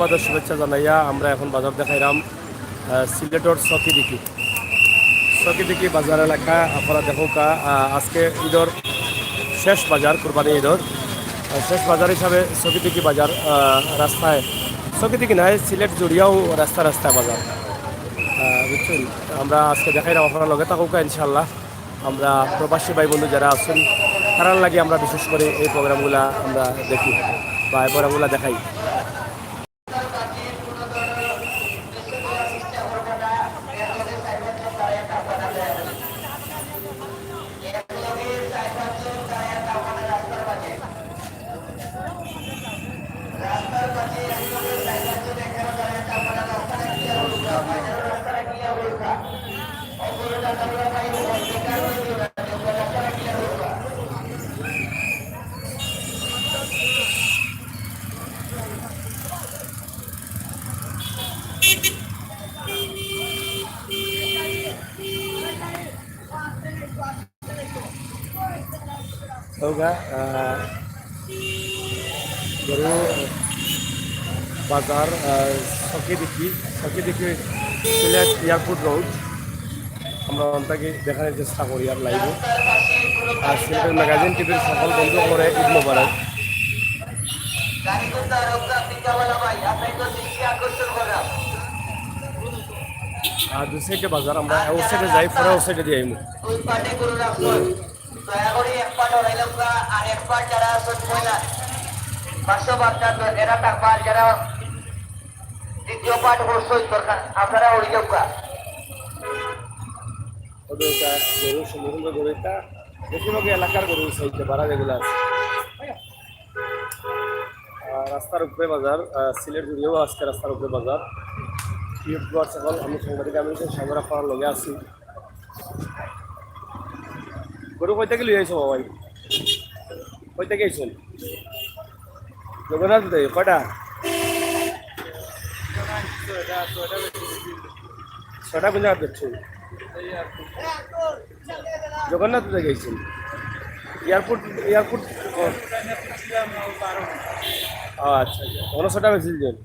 বাজার শুভেচ্ছা জানাইয়া আমরা এখন বাজার দেখাইলাম সিলেটর চকিদিকি বাজার এলাকা আপনারা দেখোকা আজকে ঈদর শেষ বাজার কুরবানি ঈদর শেষ বাজার হিসাবে চকিদিকি বাজার রাস্তায় চকিদিকি নাই সিলেট জুড়িয়াও রাস্তায় বাজার বুঝছেন। আমরা আজকে দেখাইলাম আপনারা লগে থাকুকা ইনশাল্লাহ। আমরা প্রবাসী ভাই বন্ধু যারা আছেন তারার লাগে আমরা বিশেষ করে এই প্রোগ্রামগুলা আমরা দেখি বা এই প্রোগ্রামগুলা দেখাই। গরু বাজার চকিদিকি সিলেট এয়ারপোর্ট রোড আমরা অন্তাকে দেখানোর চেষ্টা করি আর লাইভ। আর সিলেটের ম্যাগাজিন টিভির সকল বন্ধু করে ঈদ মোবারক। আর দু সাইডে বাজার আমরা ও সাইডে যাই পরে ও সাইডে দিয়ে আইমু। দ্বিতীয় পাঠ আপনারা গরু সমুদ্র গরুটা বেশিরভাগ এলাকার গরু সাইডে বাড়া যেগুলো আছে। রাস্তার উপরে বাজার সিলেট জুড়েও আজকে রাস্তার উপরে বাজার। সকল আমি সাংবাদিক আমি সামরা পাওয়ার লগে আছি। গরু কই থেকে লিয়ে আইছো ভাই? কই থেকে আইছেন? জগন্নাথ দেয় কটা? ছটা কোন জায়গা দেখছেন? জগন্নাথ থেকে আইছেন? এয়ারপোর্ট আচ্ছা অন্য ছটা বেশিজন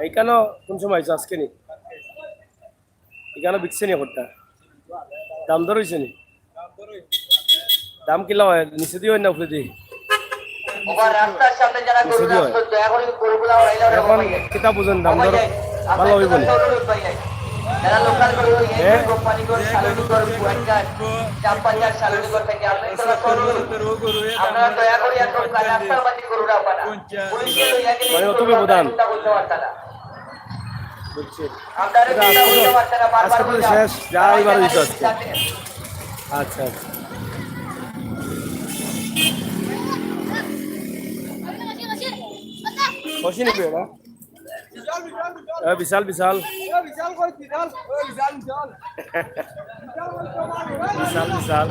এইখানে কোন সময় আইছো আজকে নি? এখানে বিকছে নি কোনটা? দাম দর হয়েছে নি? দাম কিলা হয় নিচে দিয়ে হয় না উপরে দিয়ে? এখন কিতা বুঝেন দাম দর ভালো হইব না? মানে অত ব্যবধান আজকে শেষ যা এবার হইতো আজকে। আচ্ছা আচ্ছা খুশি নাকি ওরা? বিশাল বিশাল বিশাল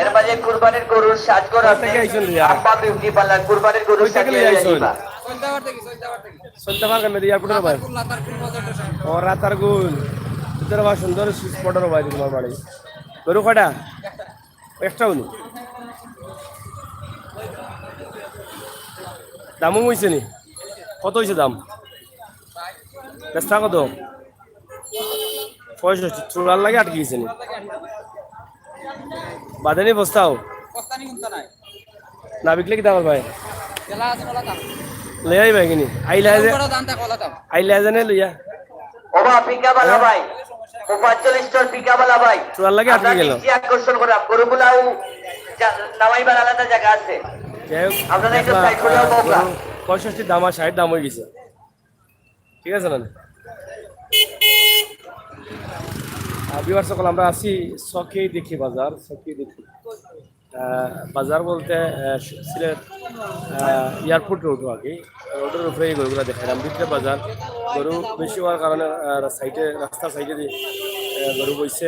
এর মাঝে কুরবানির গরুর সাজগর আছে আব্বা বিউটি পার্লার কুরবানির গরুর সাজিয়ে আইবা সন্তাবার কেন এয়ারপোর্টের ভাই ও রাতারগুল তোর ভাই সুন্দর স্পটের ভাই তোমার বাড়ি গরু কটা একটা উনি দামও হয়েছে নি? কত হয়েছে দাম? বেচা কত? 65 চূড়ার লাগে আটকে গেছে নি? বাঁধেনি বস্তাও না বিকলে কি দাম ভাই লই আই ভাই কিনি আইলা জানে লইয়া ওবা পিকাবালা ভাই 45 টন পিকাবালা ভাই চূড়ার লাগে আটকে গেল। কি আকর্ষণ করা গরুগুলাও নামাইবার আলাদা জায়গা আছে। আপনারা একটু সাইড করে বলবা 65 দাম আর 60 দাম হয়ে গেছে। ঠিক আছে না বিবার সকল আমরা আছি চকিদিকি বাজার। বাজার বলতে সিলেট এয়ারপোর্ট রোড আগে রোডের উপরে এই গরুগুলো দেখালাম। ভিতরে বাজার গরু বেশি হওয়ার কারণে রাস্তার সাইডে দিয়ে গরু বইছে।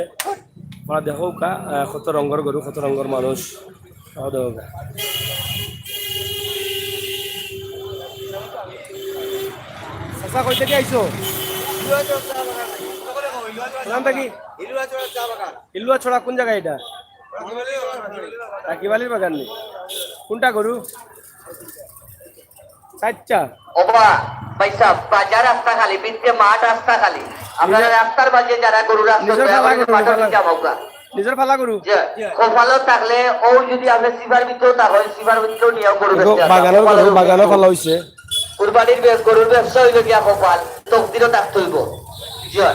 আমরা দেখো কা কত রঙের গরু কত রঙের মানুষ দেখো কা। চাচা কই থেকে আইছো? ইলুয়া ছড়া কোন জায়গা এটা? রাকিবালির বাগান নেই কোনটা গরু চারটা ওবা পয়সা বাজার রাস্তা খালি বিনতে মাঠ রাস্তা খালি আপনারা রাস্তার মাঝে যারা গরু রাস্তা নিজের দয়া ফালা করে গরু, মাঠের ফালা। নিচে আমৌকা নিজের ফালা গরু যে খোফালো থাকলে ও যদি আপনি সিবার ভিতরেও তা হয় সিবার ভিতরেও নিয়ে গরু বেচতে আসা। বাগানের গরু খোফালোর বাগানও ফালা হয়েছে কুরবানির গরুর ব্যবসা হইল গিয়া খোফাল তকদিরও থাকতে হইব যে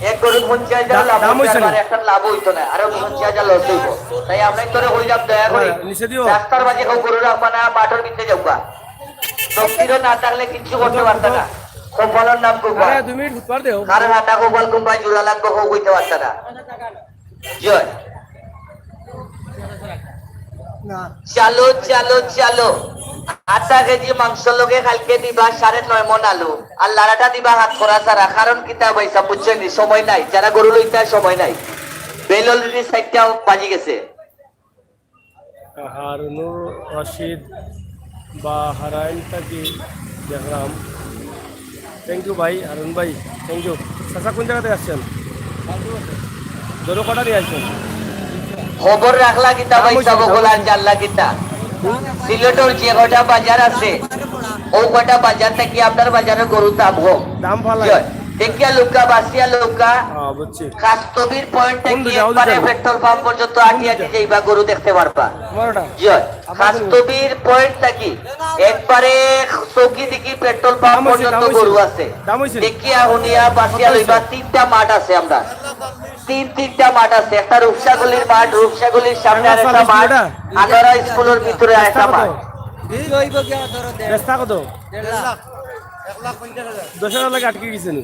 এক গরুর 50,000 লাভ দাম হইতো হইছে আর নি? একটা লাভ হইতো না আর 50,000 লস হইব তাই আমরা তোরে হইলাম দয়া করে নিচে দিও রাস্তার মাঝে কেউ গরু রাখবা না মাঠের ভিতরে যাওয়া তকদিরও না থাকলে কিছু করতে পারত না খোফালোর নাম খোফাল আরে 2 মিনিট উৎপার দেও কারণ হাটা খোফাল কোম্পানি জোড়া লাগবে হোক হইতে পারত না জয় চালো চালো চালো 8 কেজি মাংস লগে কালকে দিবা 9.5 মন আলু আর লাড়াটা দিবা হাত করা সারা কারণ কিতা পয়সা বুঝছেন সময় নাই যারা গরু লইতে সময় নাই বেল অলরেডি 7টা বাজি গেছে হারুনুর রশিদ বা হারাইন থাকি দেখলাম থ্যাংক ইউ ভাই হারুন ভাই থ্যাংক ইউ চাচা কোন জায়গাতে আসছেন গরু কটা দিয়ে আসছেন খবর রাখলা কিতা পয়সা বগলার জানলা কিতা সিলেটের যে কটা বাজার আছে ও কটা বাজার থেকে আপনার বাজারে গরু তাবো দাম ভালো দেখিয়া লোকা বাসিয়া লোকা হ্যাঁ বুঝছি কাস্তবীর পয়েন্ট কোন থেকে দুইটা? একবারে ওই দুইটা? পেট্রোল পাম্প পর্যন্ত আটিয়া দিয়ে যাইবা গরু দেখতে পারবা তোমারটা জয় কাস্তবীর পয়েন্ট থেকে একবারে চৌকি দিকে পেট্রোল পাম্প দাম হইছে, পর্যন্ত দাম হইছে। গরু আছে দাম হইছে। দেখিয়া হুনিয়া বাসিয়া লইবা 3টা মাঠ আছে আমরা তিনটা মাঠ আছে একটা রূপসাগলির মাঠ রূপসাগলির সামনে আর একটা মাঠ আদরা স্কুলের ভিতরে আর একটা মাঠ রাস্তা কত 10,000 লাগে আটকে গেছে নি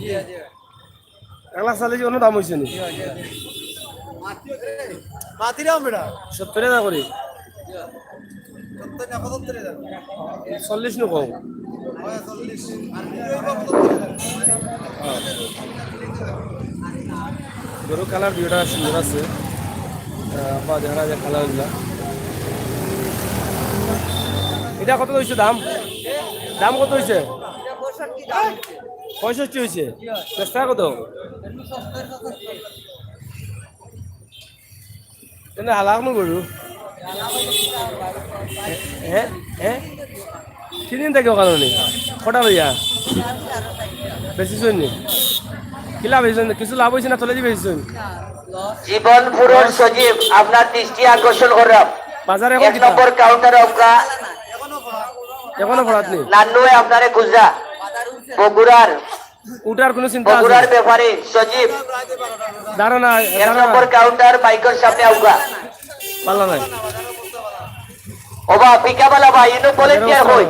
1,40,000 অন্য দাম হয়েছে নি 70,000 করে 40 নো কম গরু কালার দুইটা সুন্দর আছে বা দেখা যায় কালার গুলা এটা কত হয়েছে দাম দাম কত হয়েছে 65 হয়েছে চেষ্টা কত হালাক নো গরু হ্যাঁ হ্যাঁ কিদিন থেকে কারণে কটা ভাইয়া বেশি শুনি কি লাভ হয়েছে কিছু লাভ হয়েছে না তোলে দিয়ে বেশি জীবনপুরের সজীব আপনার দৃষ্টি আকর্ষণ করলাম বাজারে এক নম্বর কাউন্টার অঙ্কা এখনো ফরাত নেই নান্নুয়ে আপনারে গুজা বগুড়ার উঠার কোনো চিন্তা আছে বগুড়ার ব্যাপারে সজীব দাঁড়া না এক নম্বর কাউন্টার বাইকের সামনে আউগা পাল্লা নাই ওবা পিকাবালা ভাই ইনো ভলেন্টিয়ার হই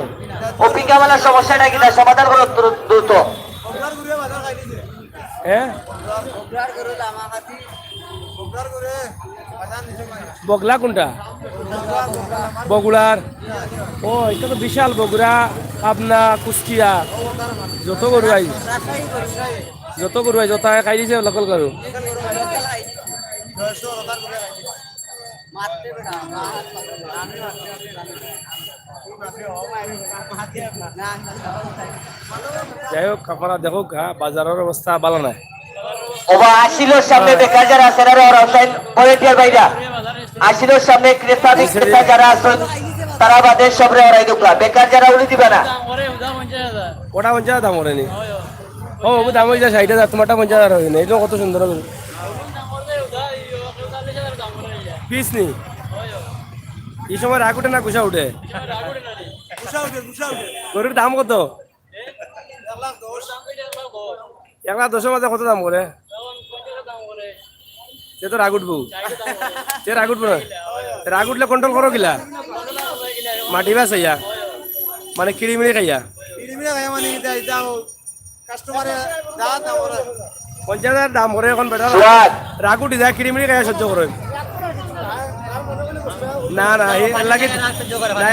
ও পিকাবালার সমস্যাটা কিনা সমাধান করো দ্রুত হ্যাঁ বগলা কোনটা বগুড়ার ও এটা তো বিশাল বগুড়া পাবনা কুষ্টিয়া যত গরু আই যত খাই দিছে লোকাল গরু যাই হোক আপনারা দেখো বাজারের অবস্থা ভালো নাই ওবা আসিলোর সামনে বেকার যারা আছেন আর অনলাইন ভলেন্টিয়ার ভাইরা আসিলোর সামনে ক্রেতা বিক্রেতা যারা আছেন তারা বাদে সবরে ওরাই দুকলা বেকার যারা উড়ি দিবে না ওটা 50,000 দাম ওরেনি ও দাম হয়ে যায় 60,000 তোমারটা 50,000 হয়ে না এটা কত সুন্দর পিস নি এই সময় রাগ উঠে না গুছা উঠে গরুর দাম কত 1,10,000 মাঝে কত দাম করে সে তো রাগ উঠবো সে রাগ উঠবো না রাগ উঠলে কন্ট্রোল করো কিলা মাটি বাস খাইয়া মানে কিড়িমিড়ি খাইয়া 50,000 দাম করে এখন বেটা রাগ উঠি যায় কিড়িমিড়ি খাইয়া সহ্য করে না না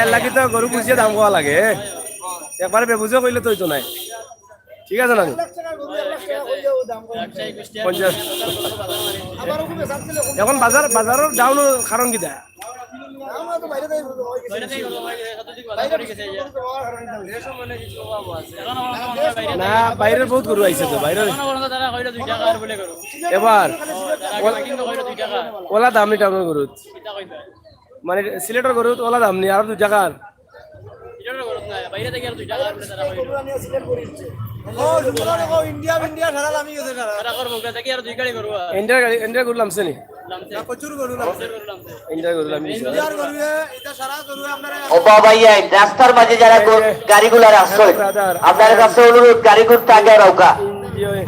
এর লাগি তো গরু বুঝিয়ে দাম কোয়া লাগে একবারে বেবুঝে কইলে তো নাই ঠিক আছে না 50 এখন বাজারের ডাউন কারণ কিটা না বাইরের বহুত গরু আইছে তো বাইরের এবার ওলা দাম নি টাউনের গরু মানে সিলেটের গরু ওলা দাম নি আর 2 টাকার ইন্ডিয়ার গরু লামছে নি ইন্ডিয়ার গরু লামি ও বাবা ইয়া রাস্তার মাঝে যারা গাড়িগুলা রাখছে আপনার কাছে অনুরোধ গাড়িগুলো আগে রাখা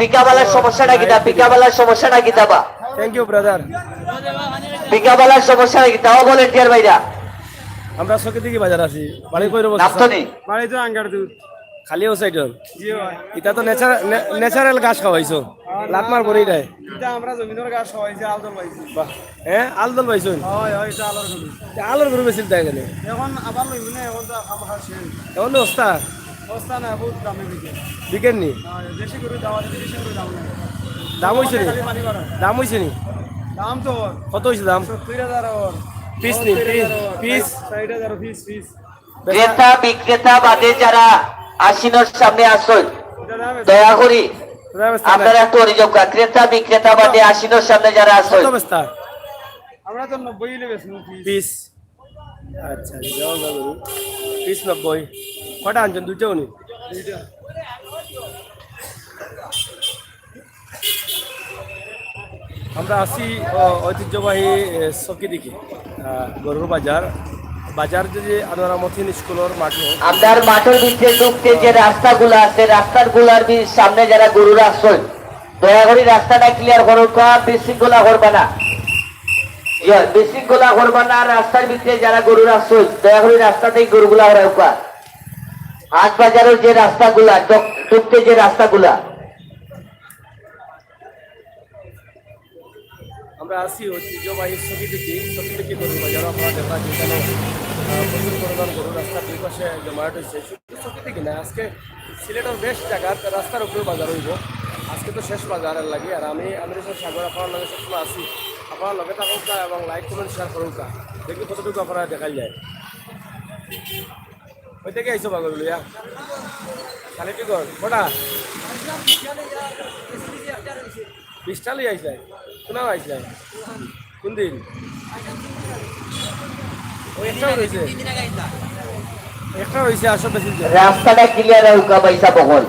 পিকাবালার সমস্যাটা কিটা পিকাবালার সমস্যাটা কিটা বা থ্যাংক ইউ ব্রাদার পিকাবালার সমস্যাটা কিটা ও ভলেন্টিয়ার ভাইরা আমরা সকে দিকে বাজার আছি বাড়ি কইরো নাম তো নেই বাড়ি তো আঙ্গার দুধ খালি ও সাইডর এটা তো ন্যাচারাল ঘাস খাওয়াইছো লাতমার বড়ি দেয় এটা আমরা জমিনের গাছ হয়েছে আলদল পাইছি বাহ হ্যাঁ আলদল পাইছো হয় হয় এটা আলোর গরু আলোর গরু বেশি তাই এখানে এখন আবার লইব না এখন তো আমার শেষ এমন অবস্থা অবস্থা না বহুত দামে বিকে বিকেন নি দেশি গরু দাম আছে দেশি গরু দাম নাই দাম হইছে নি খালি পানি বাড়া দাম হইছে নি দাম তো ওর কত হইছে দাম 70,000 ওর পিস নি পিস 60,000 পিস পিস ক্রেতা বিক্রেতা বাদে যারা আসিনোর সামনে আসুন এটা দাম দয়া করি আপনারা একটু অভিযোগ করেন ক্রেতা বিক্রেতা বাদে আসিনোর সামনে যারা আসুন কত অবস্থা আমরা তো 90 লে বেচমু পিস পিস আচ্ছা যাও যাও গরু পিস 90 কটা আনছেন দুইটাও নি এইটা আমরা আসি ঐতিহ্যবাহী চকি দিকে গরুর বাজার বাজার যদি আনোয়ারা মতিন স্কুলের মাঠে আপনার মাঠের ভিতরে ঢুকতে যে রাস্তাগুলো আছে রাস্তাগুলোর সামনে যারা গরু রাখছেন দয়া করে রাস্তাটা ক্লিয়ার করুন বিশৃঙ্খলা করবে না বিশৃঙ্খলা করবে না রাস্তার ভিতরে যারা গরু রাখছেন দয়া করে রাস্তাতেই গরুগুলা রাখবা হাট বাজারের যে রাস্তাগুলা ঢুকতে যে রাস্তাগুলা আমরা আসি ঐতিহ্যবাহী চকি দিকে গরুর বাজার আপনারা দেখা যেখানে প্রচুর পরিমাণ গরু রাস্তার দুই পাশে জমায়েত হয়েছে শুধু চকি দিকে না আজকে সিলেটের বেশ জায়গা রাস্তার উপরে বাজার হইব আজকে তো শেষ বাজার লাগে আর আমি সাগর আপনার লগে সবসময় আসি আপনার লগে থাকুক এবং লাইক কমেন্ট শেয়ার করুক দেখি কতটুকু আপনারা দেখাই যায় ওই থেকে আইসো বাগর লইয়া খালি কি কর কটা 20টা লই আইসলাই কোনাও আইসলাই কোন দিন ওই একটাও রয়েছে একটা রয়েছে আসো বেশি রাস্তাটা ক্লিয়ার রাখুকা পয়সা বহল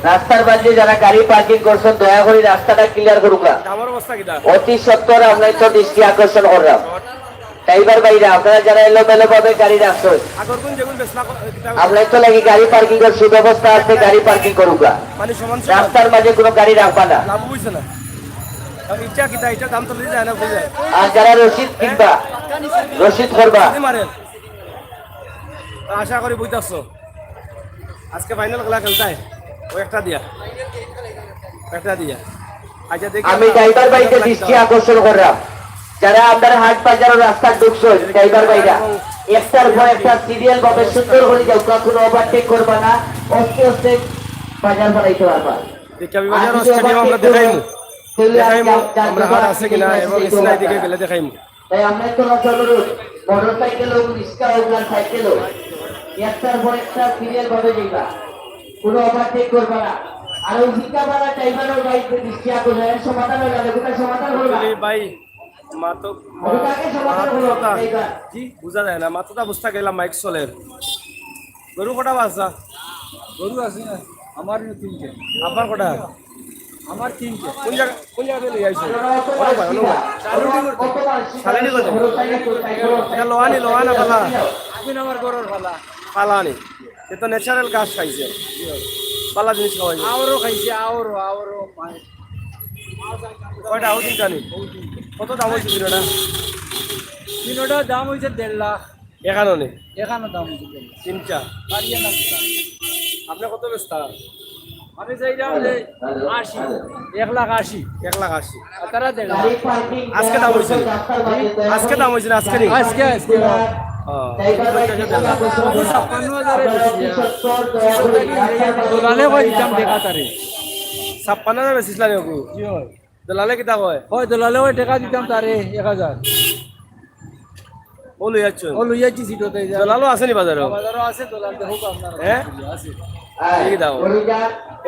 রাস্তার বাজে যারা গাড়ি পার্কিং করছেন দয়া করে রাস্তাটা ক্লিয়ার করুকা আমার অবস্থা কিটা অতি সত্তর আমরা তো দৃষ্টি আকর্ষণ করলাম ড্রাইভার ভাইরা আপনারা যারা এলোমেলো ভাবে গাড়ি রাখছেন আগর কোন যেগুন বেশলা আমরা তো লাগি গাড়ি পার্কিং এর সুব্যবস্থা আছে গাড়ি পার্কিং করুকা মানে সমান রাস্তার মাঝে কোনো গাড়ি রাখবা না লাভ হইছে না ইচ্ছা কিটা এটা দাম তো লই যায় না বুঝে আর যারা রসিদ কিনবা রসিদ করবা মারে আশা করি বুঝতেছো আজকে ফাইনাল খেলা খেলতাই ও একটা দিয়া আচ্ছা দেখি আমি ড্রাইভার ভাইকে দৃষ্টি আকর্ষণ করলাম যারা আপনার হাট বাজারের রাস্তা ঢুকছেন ড্রাইভার ভাইরা একটার পর একটা সিরিয়াল ভাবে সুন্দর করে যাও কখনো ওভারটেক করবা না আস্তে আস্তে বাজার বানাইতে পারবা দেখি আমি বাজার স্টেডিয়াম আমরা দেখাইমু আমরা হাট আছে কিনা এবং ইসলাই দিকে গেলে দেখাইমু তাই আমরা তো অনুরোধ মোটরসাইকেল হোক রিক্সা হোক না সাইকেল হোক একটার পর একটা সিরিয়াল ভাবে যাইবা কোনো ওভারটেক করবা না আর ওই ভিকাবালা ড্রাইভারের গাড়িতে দৃষ্টি আকর্ষণ সমাধান হয়ে যাবে কোথায় সমাধান করবা ভাই মাতো জি বুঝা যায় না মাত্রটা বুঝতে গেলাম মাইক চলের গরু কটা বাজা গরু আছে না আমার 3টে আপনার কটা আমার 3টে কোন জায়গাতে লই আইছো সালেনি কত এটা লোহা না পালা আপনি আমার গরুর ভালা পালা নি এ তো ন্যাচারাল ঘাস খাইছে পালা জিনিস খাওয়াই আওরও খাইছে আওরও কয়টা আউ তিনটা নি কত দাম হয়েছে কিলোটা কিলোটার দাম হয়েছে 1.5 লাখ এখানো নি এখানে দাম হয়েছে 1.5 লাখ তিনটা বাড়িয়ে না আপনি কত বেচতা আমি চাইলাম যে 80 1,80,000 1,80,000 আর তারা 1.5 লাখ আজকে দাম হয়েছে আজকে দাম হয়েছে আজকে নি আজকে দলালে কয় দিতাম টাকা তারে 56,000 বেচিছিলা নি ওগু কি হয় দলালে কিতা কয় হয় দলালে কয় টাকা দিতাম তারে 1,000 ও লই যাচ্ছ ও লইয়াছি সিটতে দলালও আছে নি বাজারে বাজারও আছে দলাল দেখো আপনার হ্যাঁ আছে ঠিক দাও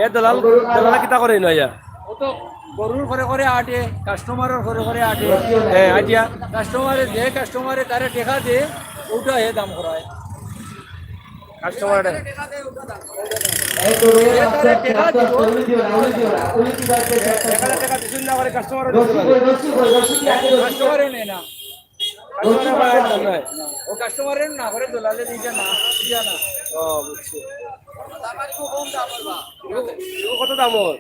এ দলাল দলাল কিতা করে নয়া ও তো গরুর ঘরে ঘরে আটে কাস্টমারের ঘরে ঘরে আটে হ্যাঁ আইডিয়া কাস্টমারে যে কাস্টমারে তারে টেকা দে ওটা হে দাম করায় কাস্টমার এখানে টাকা দিছুন না করে কাস্টমার কাস্টমারে নেয় না ও কাস্টমারে না করে দলালে দিছে না দিয়া না ও বুঝছি কত দাম ওর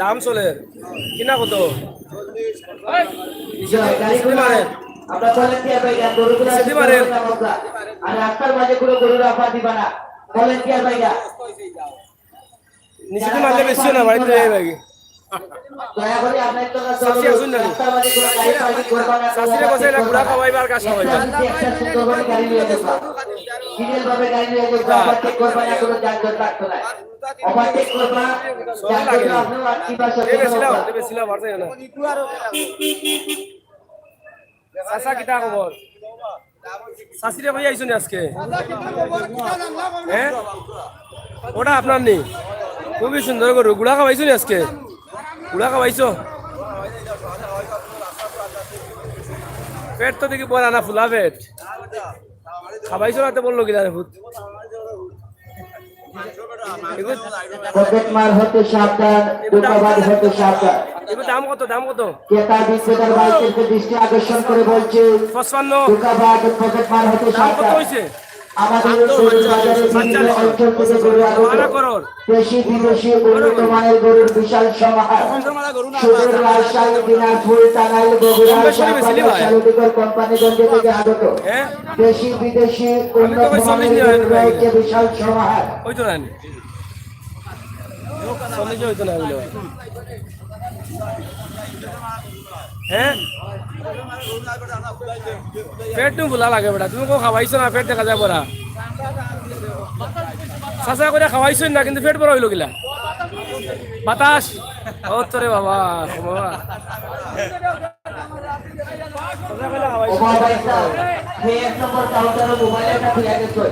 দাম চলে কিনা কত আমরা বলেন কি ভাই গরুগুলো আর রাস্তার মাঝে কোনো গরুর আফা দিবা না বলেন কি ভাই নিচে মারলে বেশি না বাড়িতে ভাই দয়া করে আপনার তো সাসি আসুন না রাস্তার মাঝে কোনো গাড়ি পার্কিং করবা না সাসিরে বসে না গুড়া খাওয়াইবার কাজ খাওয়াইবার একটা সুন্দরভাবে গাড়ি নিয়ে যাবা সিরিয়াল ভাবে গাড়ি নিয়ে যাবা ওভারটেক করবা না কোনো যানজট রাখতো না ওভারটেক করবা যানজট রাখলো আর কি বা সব বেশি না বাড়তে না সাসা কিটা খবর সাসিরে ভাই আইছুন আজকে হ্যাঁ ওটা আপনার নেই খুবই সুন্দর গরু গুড়া খাওয়াইছুন আজকে গুড়া খাওয়াইছো পেট তো দেখি বড় না ফুলা পেট খাওয়াইছো না তো বললো কিনা রে ভূত পকেট মার হতে সাবধান ধোঁকাবাজ হতে সাবধান এগুলো দাম কত ক্রেতা বিক্রেতার বাইকের দৃষ্টি আকর্ষণ করে বলছে 55 ধোঁকাবাজ পকেট মার হতে দাম কত সাবধান হইছে আমাদের গরুর বাজারে বিভিন্ন অঞ্চল থেকে গরু মানা আগত করোর দেশি বিদেশি উন্নত মানের গরুর বিশাল সমাহার সুদূর রাজশাহী দিনাজপুর টাঙ্গাইল বগুড়া শালুদিগর কোম্পানিগঞ্জ থেকে আগত হ্যাঁ দেশি বিদেশি উন্নত মানের গরুর রয়েছে বিশাল সমাহার ওই তো রানি চলে যে হইতো না এগুলো হ্যাঁ পেট তুমি ভুলা লাগে বেটা তুমি কো খাওয়াইছো না পেট দেখা যায় বড়া চাচা করে খাওয়াইছো না কিন্তু পেট বড় হইলো গিলা বাতাস ও তোরে বাবা বাবা মোবাইল এক নম্বর কাউন্টারে মোবাইলটা ফিরে গেছে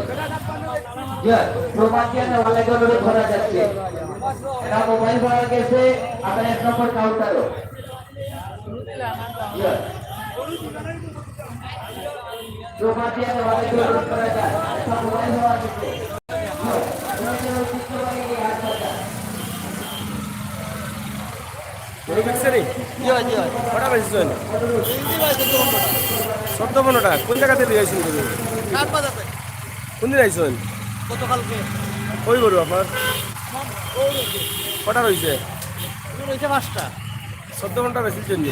প্রমাণ দিয়ে ওয়ালে গরুর ধরা যাচ্ছে এটা মোবাইল পাওয়া গেছে আপনার এক নম্বর কাউন্টারও প্রমাণ দিয়ে ওয়ালে গরুর ধরা যায় এটা মোবাইল পাওয়া গেছে সত্য পনেরোটা কোন জায়গাতে দিয়ে আইসুন তুমি কোন দিন আইসুন গতকালকে ওই গরু আপনার কটা রয়েছে রয়েছে 5টা 14 ঘন্টা বেশি জন্য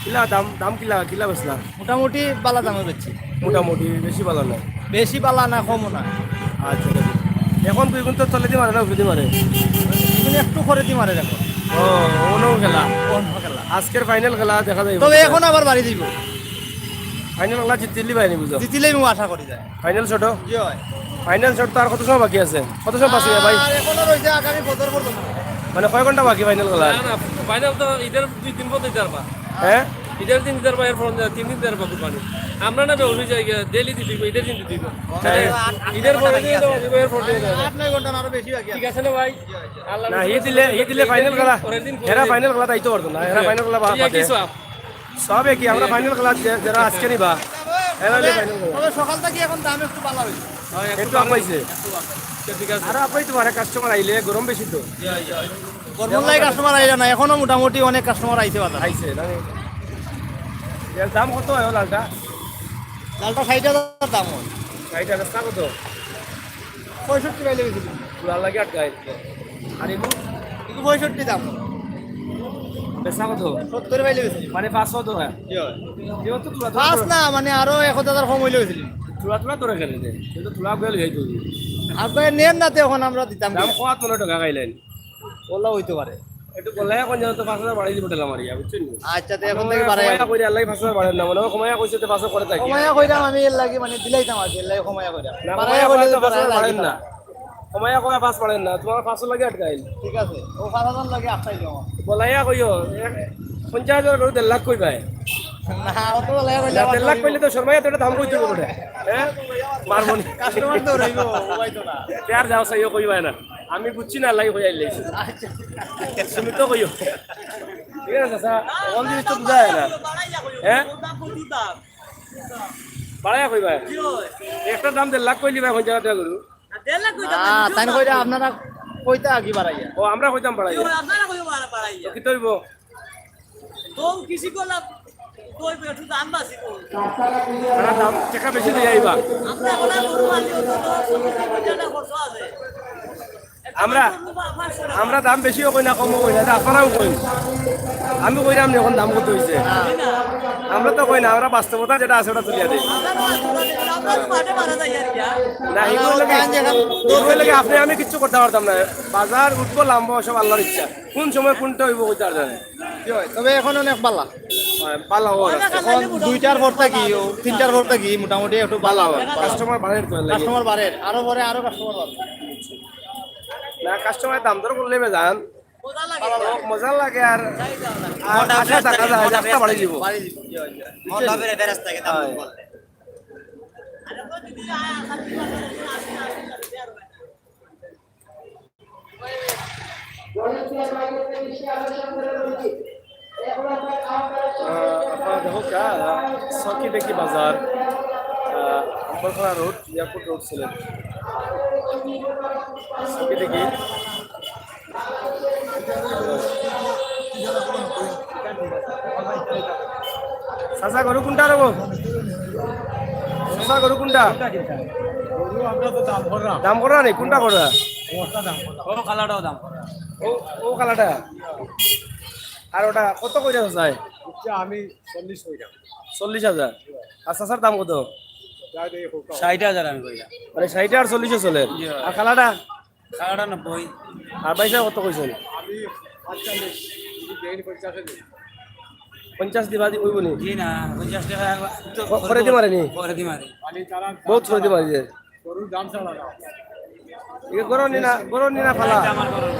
কিলা দাম কিলা বেসলা মোটামুটি বালা দামে বেচছি মোটামুটি বেশি ভালো না বেশি বালা না কমও না আচ্ছা এখন তুই কিন্তু তলে দিয়ে মারে না উঠে মারে এগুলো একটু করে দি মারে দেখো ও অন্য খেলা অন্য খেলা আজকের ফাইনাল খেলা দেখা যায় তবে এখন আবার বাড়ি দিব ফাইনাল খেলা জিতলি পাইনি বুঝো জিতিলেই আমি আশা করি যায় ফাইনাল শট জি হয় ফাইনাল শট তো আর কত সময় বাকি আছে কত সময় বাকি ভাই আর এখনো রয়েছে আগামী বছর পর্যন্ত মানে কয় ঘন্টা বাকি ফাইনাল খেলা না ফাইনাল তো ঈদের 2-3 পর দিতে পারবা হ্যাঁ ঈদের দিন দিতে পারবা এরপর 3 দিন দিতে পারবা কুরবানি আমরা না বেউলি যাই ডেইলি দিতে দিব ঈদের দিন দিতে দিব ঈদের পরে দিয়ে দেবো এরপর দিয়ে দেবো 8-9 ঘন্টা আরো বেশি বাকি ঠিক আছে না ভাই আল্লাহ না ই দিলে ফাইনাল খেলা এরা ফাইনাল খেলা তাইতো পারতো না এরা ফাইনাল খেলা কি সব সব একই আমরা ফাইনাল খেলা যারা আজকে নিবা এরা ফাইনাল খেলা তবে সকাল থেকে এখন দাম একটু ভালো হয়েছে একটু আপাইছে ঠিক আছে আর আপাই তোমার কাস্টমার আইলে গরম বেশি তো গরমলাই কাস্টমার আইলা না এখনো মোটামুটি অনেক কাস্টমার আইছে বাজার আইছে না এর দাম কত হয় লালটা লালটা 60,000 দাম হয় এইটা রাস্তা কত 65 পাইলে গেছিল লাল লাগে আটকায় আর এগুলো 65 দাম বেচা কত 70 পাইলে গেছিল মানে 500 টাকা এবার তো তুলা পাঁচ না মানে আরো 1000 কম হইলে গেছিল তুলা তোরা খেলে দে কিন্তু তুলা বেল হয়ে তুই আপনার নেন না তো এখন আমরা দিতাম দাম কত 15 টাকা খাইলেন বললা হইতে পারে একটু বললে এখন যেন তো 5000 বাড়াই দিব টেলা মারিয়া বুঝছেন আচ্ছা তো এখন থেকে বাড়াই কমায়া কইরা আল্লাহ 5000 বাড়ায় না মানে কমায়া কইছে তো 500 করে থাকি কমায়া কইরাম আমি এর লাগি মানে দিলাইতাম আর এর লাগি কমায়া কইরাম না বাড়ায়া কমায়া কইলে কইলে তো 5000 বাড়েন না কমায়া কমায়া 5 বাড়েন না তোমার 500 লাগে আটকাইল ঠিক আছে ও 5000 লাগে আটটাই জমা বলাইয়া কইও 50000 করে 1.5 লাখ কই পায় না অত লাগে না 1.5 লাখ পেলে তো শর্মাইয়া তো এটা দাম কইতে হবে বটে হ্যাঁ মারবনি কাস্টমার তো রইব ওই তো না আর যাও চাইও কইবা না আমি বুঝছি না লাই কই আইলাইছি তুমি তো কইও ঠিক আছে চাচা অন জিনিস তো বুঝায় না হ্যাঁ বাড়াইয়া কইবা একটা দাম 1.5 লাখ কইলি ভাই কোন জায়গা থেকে করু তাই কইরা আপনারা কইতা কি বাড়াইয়া ও আমরা কইতাম বাড়াইয়া কি তৈব আমরা দাম টাকা বেশি দিয়ে আইবা আমরা আমরা দাম বেশিও কই না কমও কই না এটা আপনারাও কই আমি কইরাম এখন দাম কত হইছে আমরা তো কই না আমরা বাস্তবতা যেটা আছে ওটা তুলিয়া দেই না এগুলো লাগে আপনি আমি কিচ্ছু করতে পারতাম না বাজার উঠবো লাম্বা সব আল্লাহর ইচ্ছা কোন সময় কোনটা হইব কইতে আর জানে তবে এখন অনেক পাল্লা পালা হওয়ার এখন 2টার পর থাকি 3টার পর থাকি মোটামুটি একটু পাল্লা হয় কাস্টমার বাড়ে তো লাগে কাস্টমার বাড়ে আরো পরে আরো কাস্টমার বাড়ে না কাস্টমার দাম দর করলে যান মজা লাগে আর আশা টাকা যায় যাত্রা বাড়ি দিব আপনারা দেখো সকি দেখি বাজার আম্বরখানা রোড এয়ারপোর্ট রোড ছিলেন সকি দেখি চাচা গরু কোনটা রব চাচা গরু কোনটা দাম করা নেই কোনটা করা ও কালাটা আর ওটা কত কইরা চাই আমি 40,000 আর চাচার দাম কত 60,000 আমি কইরা মানে 60 আর 40 চলে আর কালাটা 90 আর পয়সা কত কইছেন আমি 45 যদি 50 দিবা দি কইব নি জি না 50 টাকা করে দি মারে নি করে দি মারি আমি তারা বহুত করে দি মারি গরুর দাম ছাড়া না ইয়ে গরন নি না ফালা আমার করুন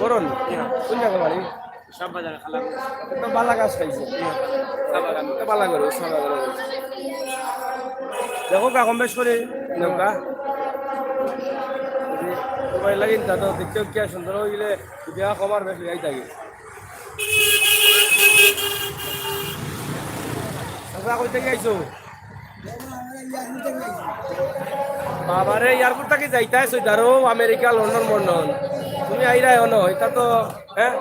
গরন কোন জায়গা মারি সব বাজার খালা একদম বালা গাছ খাইছে বালা গরু সাদা গরু দেখো কা কম বেশ করে নৌকা মোবাইল লাগিন তা তো দেখতে কি সুন্দর হয়ে গেলে বিয়া কমার বেশ যাই থাকি চাচা কই থেকে আইছো বাবারে এয়ারপোর্ট থেকে যাইতে আইছো ধরো আমেরিকা লন্ডন মন্ডন তুমি আইরাই হনো এটা তো হ্যাঁ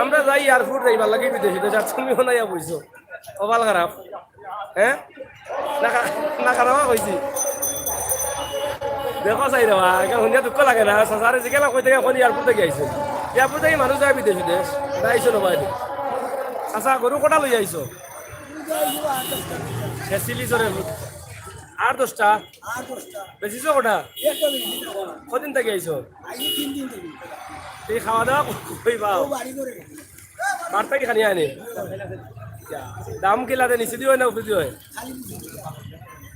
আমরা যাই এয়ারপোর্ট যাইবার লাগে বিদেশে তো তুমিও নাই বইছো কপাল খারাপ হ্যাঁ না খারাপ কইছি দেখো চাই রবা এখন শুনিয়া দুঃখ লাগে না চাচারে জিকেলা কই থেকে এখন এয়ারপোর্ট থেকে আইছো এয়ারপোর্ট থেকে মানুষ যায় বিদেশে দেশ আইছো নবা চাচা গরু কটা লই আইছো ফেসিলিসরে আর 10টা বেশিছো কটা কদিন থেকে আইছো এই খাওয়া দাওয়া কইবা বার্তা কি খানি আনি দাম কি লাগে নিচে দিয়ে হয় না উপরে দিয়ে হয়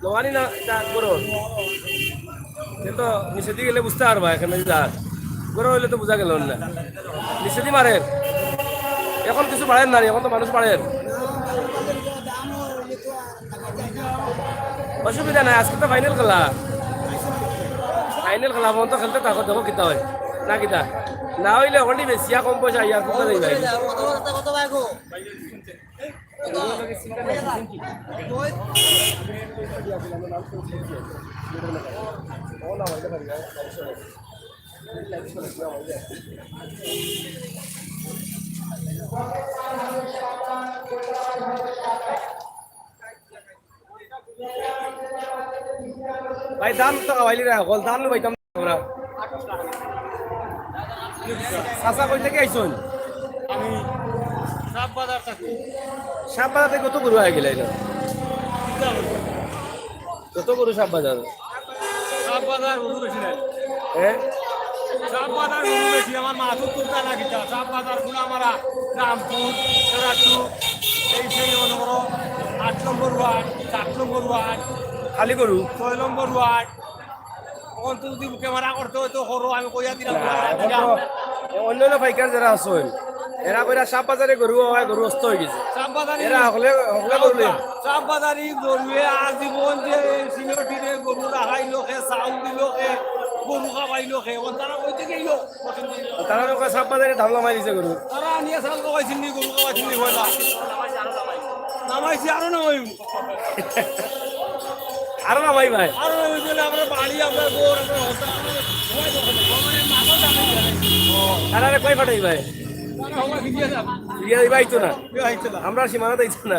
লোহানি না এটা গরু কিন্তু নিচে দিয়ে গেলে বুঝতে পারবা এখানে যার গরু হইলে তো বোঝা গেল না নিচে দিয়ে মারেন এখন কিছু বাড়েন না এখন তো মানুষ বাড়েন অসুবিধা নাই আজকে তো ফাইনাল খেলা তো খেলতে থাকো দেখো কিতা হয় না কিতা না হইলে ওখানে বেশিয়া কম পয়সা ইয়ার কোথা যাই ভাই ভাই দাম তো খাওয়াইলি না হল দাম পাইতাম আমরা চাচা কই থেকে আইসন আমি সব বাজার থাকি সাপ বাজার থেকে কত গরু আই গেলে এটা কত গরু সাপ বাজার সব বাজার গরু বেশি নাই হ্যাঁ সব বাজার গরু বেশি আমার মাথুর তুলতা লাগি সব বাজার গুলো আমার রামপুর রাটু এই সেই অনুগ্র 8 নম্বর ওয়ার্ড 7 নম্বর ওয়ার্ড খালি গরু 6 নম্বর ওয়ার্ড তখন তো যদি ক্যামেরা করতে হয়তো সরু আমি কইয়া দিলাম অন্যান্য পাইকার যারা আছেন এরা কইরা সাপ বাজারে গরু হয় গরু অস্ত হয়ে গেছে চাপবাজারি এরা হলে হলে গরু লইয়া। চাপবাজারি গরুয়ে আজীবন যে সিলেটিরে গরু রাখাইলো খে চাউল দিল খে গরু খাওয়াইলো খে তারা কই থেকে এলো তারা লোক সাপ বাজারে ধামলা মারি দিছে গরু তারা নিয়ে চাল খাওয়াইছিল নি গরু খাওয়াইছিল নি হইলা নামাইছি আরো নামাইব আরো না ভাই ভাই আরো নামাইব আমরা বাড়ি আমরা গোর আমরা হতা তারা কই ফাটাই ভাই ফিরিয়া দিবা আইতো না আমরা সীমানা দিইতো না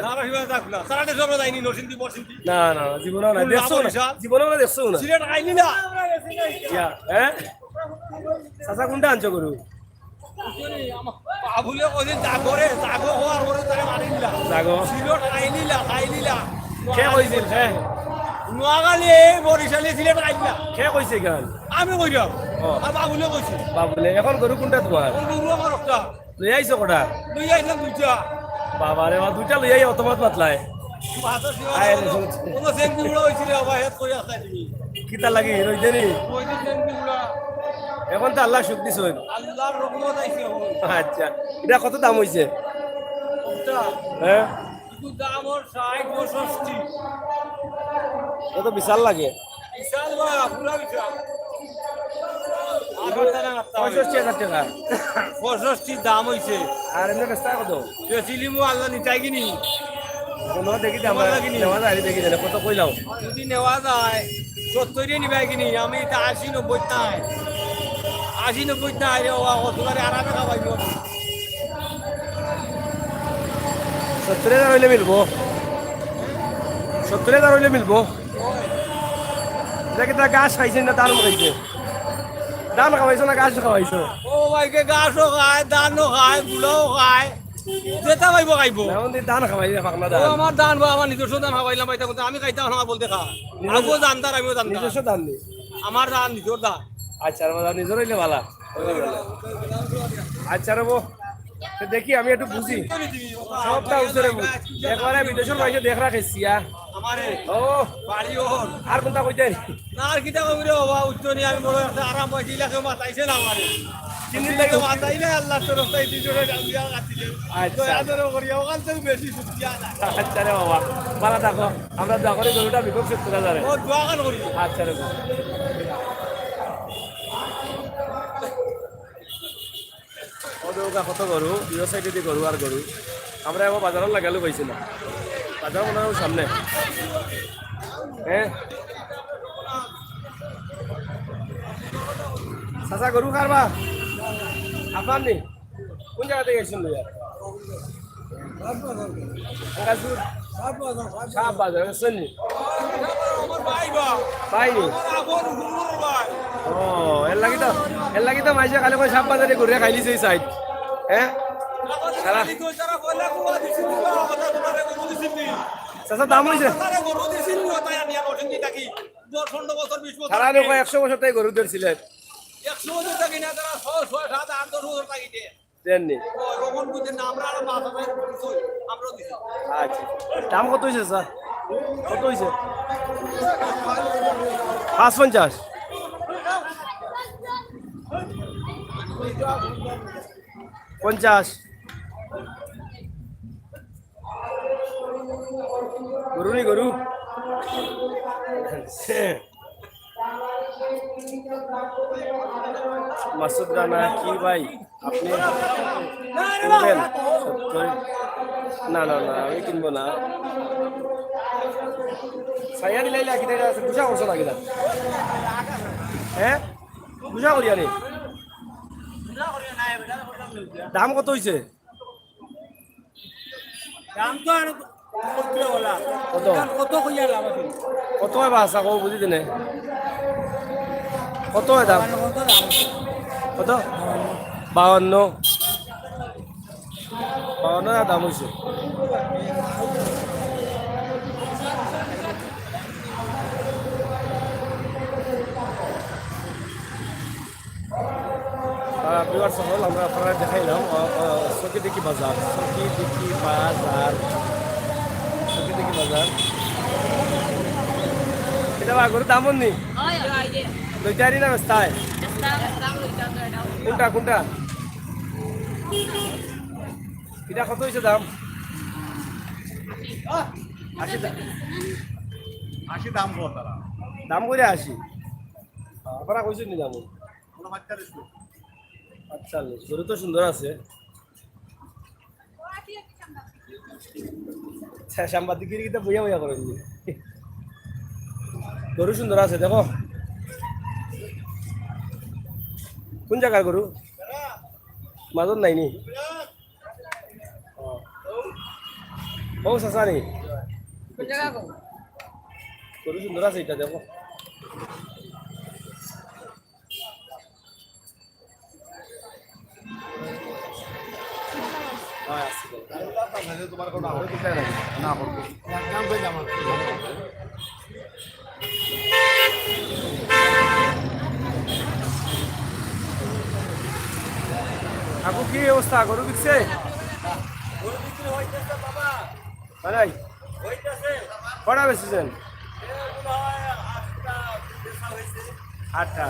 না না জীবনও না দেখছো না জীবনও না দেখছো না ইয়া হ্যাঁ চাচা কোনটা আনছো গরু জাগো কে কইছিল কে নোয়াখালী বরিশালী সিলেট আইলা কে কইছে গান আমি কইলাম ও। আর বাবুলে কইছি বাবুলে এখন গরু কোনটা তোমার গরু আমার একটা লই আইছো কটা দুই আইলাম দুইটা বাবা রে বাবা দুইটা লই আই অতমাত মাতলায় মাথার সিবা আয় রে, শুনছি। কোনো সেন্টি উড়া হইছিল আবার হেড কই আসা দিবি কিতা লাগি রই দেনি ওই যে সেন্টি উড়া এখন তো আল্লাহ সুখ দিছুন আল্লাহর রহমত আইছে আচ্ছা এটা কত দাম হইছে ওটা হ্যাঁ কিন্তু দাম ওর 60 65 কত বিশাল লাগে বিশাল বা পুরা বিশাল আবার টাকা 65,000 টাকা 65 দাম হইছে আর এমনি বেচতা কত বেচিলিমু আল্লাহ নিতাই কিনি কোনো দেখি দাম লাগিনি। নেওয়া যায় দেখি জানে কত কইলাও যদি নেওয়া যায় 70 নিবাই কিনি আমি তা 80 90 নাই 80 90 নাই রে ওয়া অতবারে আরামে খাবাইব 70,000 হইলে মিলবো 70,000 হইলে মিলবো দেখি তা গাছ খাইছেন না দাম খাইছে দাম খাওয়াইছো না গাছ খাওয়াইছো ও ভাইকে গাছও খায় ধানও খায় গুলাও খায় যেটা পাইব খাইব এখন দিয়ে ধান খাওয়াইছে পাকনা ও ধান আমার দান বা আমার নিজস্ব দান খাওয়াইলাম পাইতা কিন্তু আমি খাইতাম না বলতে খা আমিও জানতার আমিও জানতাম নিজস্ব ধান দি আমার দান নিজের দান আচ্ছা রে বাবা নিজের হইলে ভালা আচ্ছা রে বো তো দেখি আমি একটু বুঝি সবটা উত্তরে একবারে বিদেশের বাইরে দেখ রাখেছিয়া আমারে ও বাড়ি ওর আর কোনটা কইতে না আর কিটা কবি রে বাবা উচ্চ নিয়ে আমি বড় একটা আরাম পাইছি লাখে মাতাইছে না আমারে তিন দিন লাগে লাগে মাতাইলে আল্লাহ তরফ থেকে দুজনে ডাল দিয়া কাটি দে আচ্ছা। তো আদর করি ওখান থেকে বেশি সুতিয়া না আচ্ছা রে বাবা ভালো থাকো আমরা দোয়া করি গরুটা বিপদ সত্য যাবে ও দোয়া কান করি আচ্ছা রে ওদৌকা কত গরু দুই সাইডে দিয়ে গরু আর গরু আমরা এবার বাজারও লাগালো পাইছি না বাজার মনে হয় সামনে হ্যাঁ চাচা গরু খারবা আপনার নি কোন জায়গা থেকে গেছেন ভাইয়া সাপ বাজার গেছেন নি আমার ভাই বা পাইনি আমার আপন গুরুর ভাই ও এর লাগি তো মাইসে কালে কই সাপ বাজারে ঘুরে খাইলিছে এই সাইড হ্যাঁ সারা তো যারা কইলা কুয়া দিছিল কথা তোমারে গরু দিছিল চাচা দাম হইছে তারে গরু দিছিল তাই আমি আর ওঠেন থাকি 10 বছর 20 বছর সারা লোক 100 বছর তাই গরু ধরছিলেন 100 বছর থাকি না তারা 6 6 7 8 10 বছর থাকি দে দেননি রকম বুঝে না আমরা আর মাথা ভাই আমরা দিছি আচ্ছা দাম কত হয়েছে স্যার কত হয়েছে 550 50 গরু নি গরু মাসুদ রানা কি ভাই আপনি কিনবেন 70 না না না আমি কিনবো না সাইয়া দিলাই লাগি দেয় আছে বুঝা করছো লাগি না হ্যাঁ বুঝা করি আনি দাম কত হইছে দাম তো আর কত বলা কত কত কইয়া লাভ আছে কত হয় বাসা কো বুঝি দিনে কত হয় দাম কত 52 দাম হয়েছে বিবার সকল আমরা আপনারা দেখাইলাম চকিদিকি বাজার এটা গরুর দাম নি লইতারি না ব্যস্তায় কোনটা এটা কত হয়েছে দাম? 80 80 দাম কত তারা দাম করে 80। আপনারা কইছেন নি দাম? কোনো বাচ্চা দিছো 48। গরু তো সুন্দর আছে। সাংবাদিকের কিন্তু বইয়া বইয়া করেন গরু সুন্দর আছে দেখো। কোন জায়গার গরু? মাজত নাই নি? ও চাচা নি? গরু সুন্দর আছে এটা দেখো। তোমার কোনো না করতে নাম কই আমার আপু কি অবস্থা? গরু বিকছে? নাই কটা বেচেছেন? 8টা।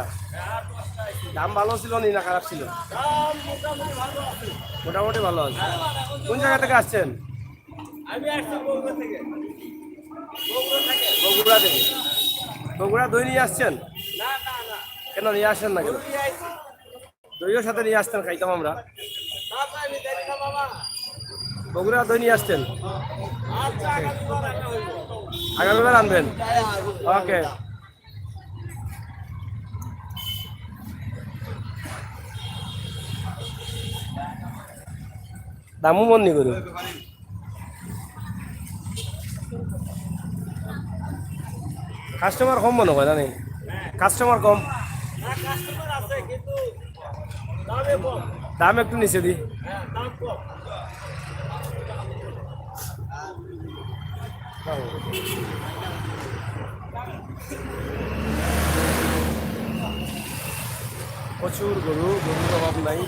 দাম ভালো ছিল নি না খারাপ ছিল? মোটামুটি ভালো আছে। কোন জায়গা থেকে আসছেন? আমি আসছি বগুড়া থেকে। বগুড়া থেকে। বগুড়া দই নিয়ে আসছেন? না না না, কেন নিয়ে আসেন না কেন? দিয়ে আইছি। দইয়ের সাথে নিয়ে আসতেন, খাইতাম আমরা। বাবা আমি দেখি না বাবা। বগুড়া দই নিয়ে আসতেন, আচ্ছা আগামীবার রান্না হইব। আগামীবার আনবেন। ওকে। দামও মন নি গরু। কাস্টমার কম মনে হয় না? কাস্টমার কম, না কাস্টমার আছে কিন্তু দামে কম। দাম একটু নিচে দি। হ্যাঁ দাম কম। প্রচুর গরু, গরুর অভাব নাই।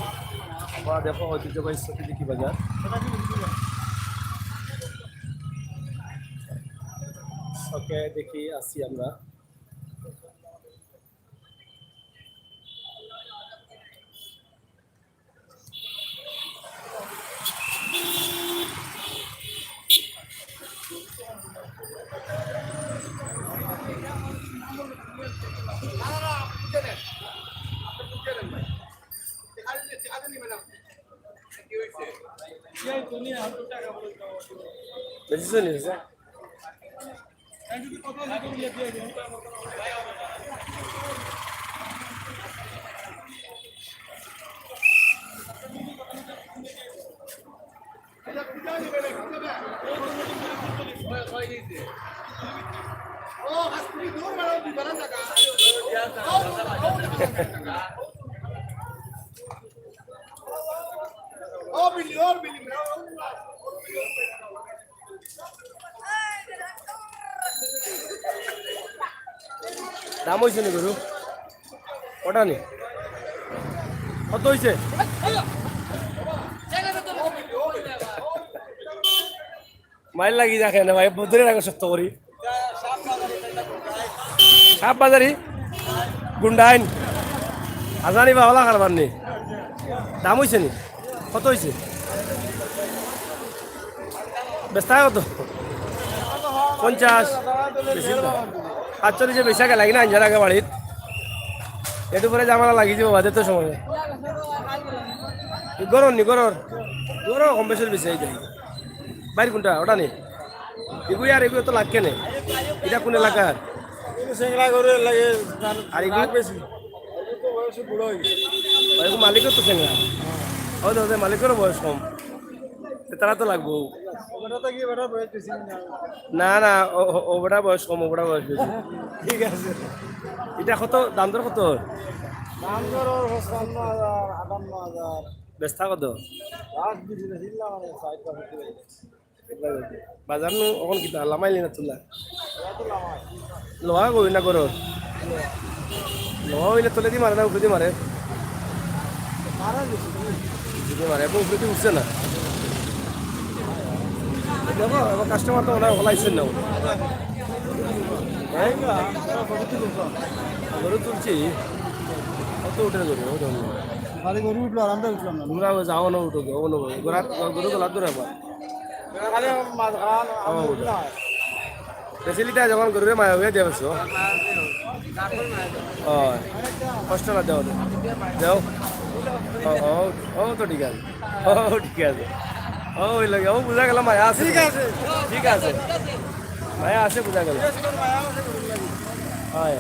বা দেখো ঐতিহ্যবাহী সতীদিঘি বাজার। ওকে, দেখি আসি আমরা। বেশি নিয়েছে দাম হয়েছে নি গরু? ওটা নি কত হয়েছে? মাইল লাগি দেখে না ভাই, ধরে রাখো শক্ত করি। সাপ বাজারি গুন্ডাইন হাজারি বা হলা কারবার নি। দাম হয়েছে নি? কত হয়েছে? বেচা কত? 50। বেশি 45 বেচা গে লাগি না আঞ্জার আগে বাড়িত। এটু পরে জামালা লাগি যাব বাদে তো সময় গরর নি গরর গরর কম বেশি বেশি যায়। বাইর কোনটা? ওটা নি এগুলো আর এগুলো তো লাগকে নে। এটা কোন এলাকার? সেংলা করে লাগে আর এগুলো বেশি তো বয়স বুড়ো হয়ে গেছে। এরকম মালিকের তো চেঙ্গা হয়তো ওদের মালিকেরও বয়স কম, তারা তো লাগবো। ওটা তো কি বেটা বয়স বেশি না না, ও বেটা বয়স কম, ও বেটা বয়স বেশি। ঠিক আছে। এটা কত দাম? দর কত? দাম করো 55,000 58,000 বেচা কত? লাস্ট দিছিল না মানে 60 বাজার নু এখন কিতা লামাইলি না তোলা এত লামাই লোহা কই না করো? লোহা হইলে তোলে দি মারে না উপরে দি মারে? মারা দিছি যদি মারে এবং উপরে দি উঠছে না। দেখো এবার কাস্টমার তো ওনার হলাইছেন না। গরু তুলছি কত উঠে গরু খালি গরু উঠলো আরামটা উঠলাম না তোমরা যাও না উঠো ও না গরু গলা ধরে আবার খালি মাছ খান ফেসিলিটি যখন গরুরে মায়া হয়ে দেবছো কষ্ট না দেও দেও ও তো ঠিক আছে ও ঠিক আছে ও ওই লাগে ও বুঝা গেল মায়া আছে ঠিক আছে মায়া আছে বুঝা গেল হয়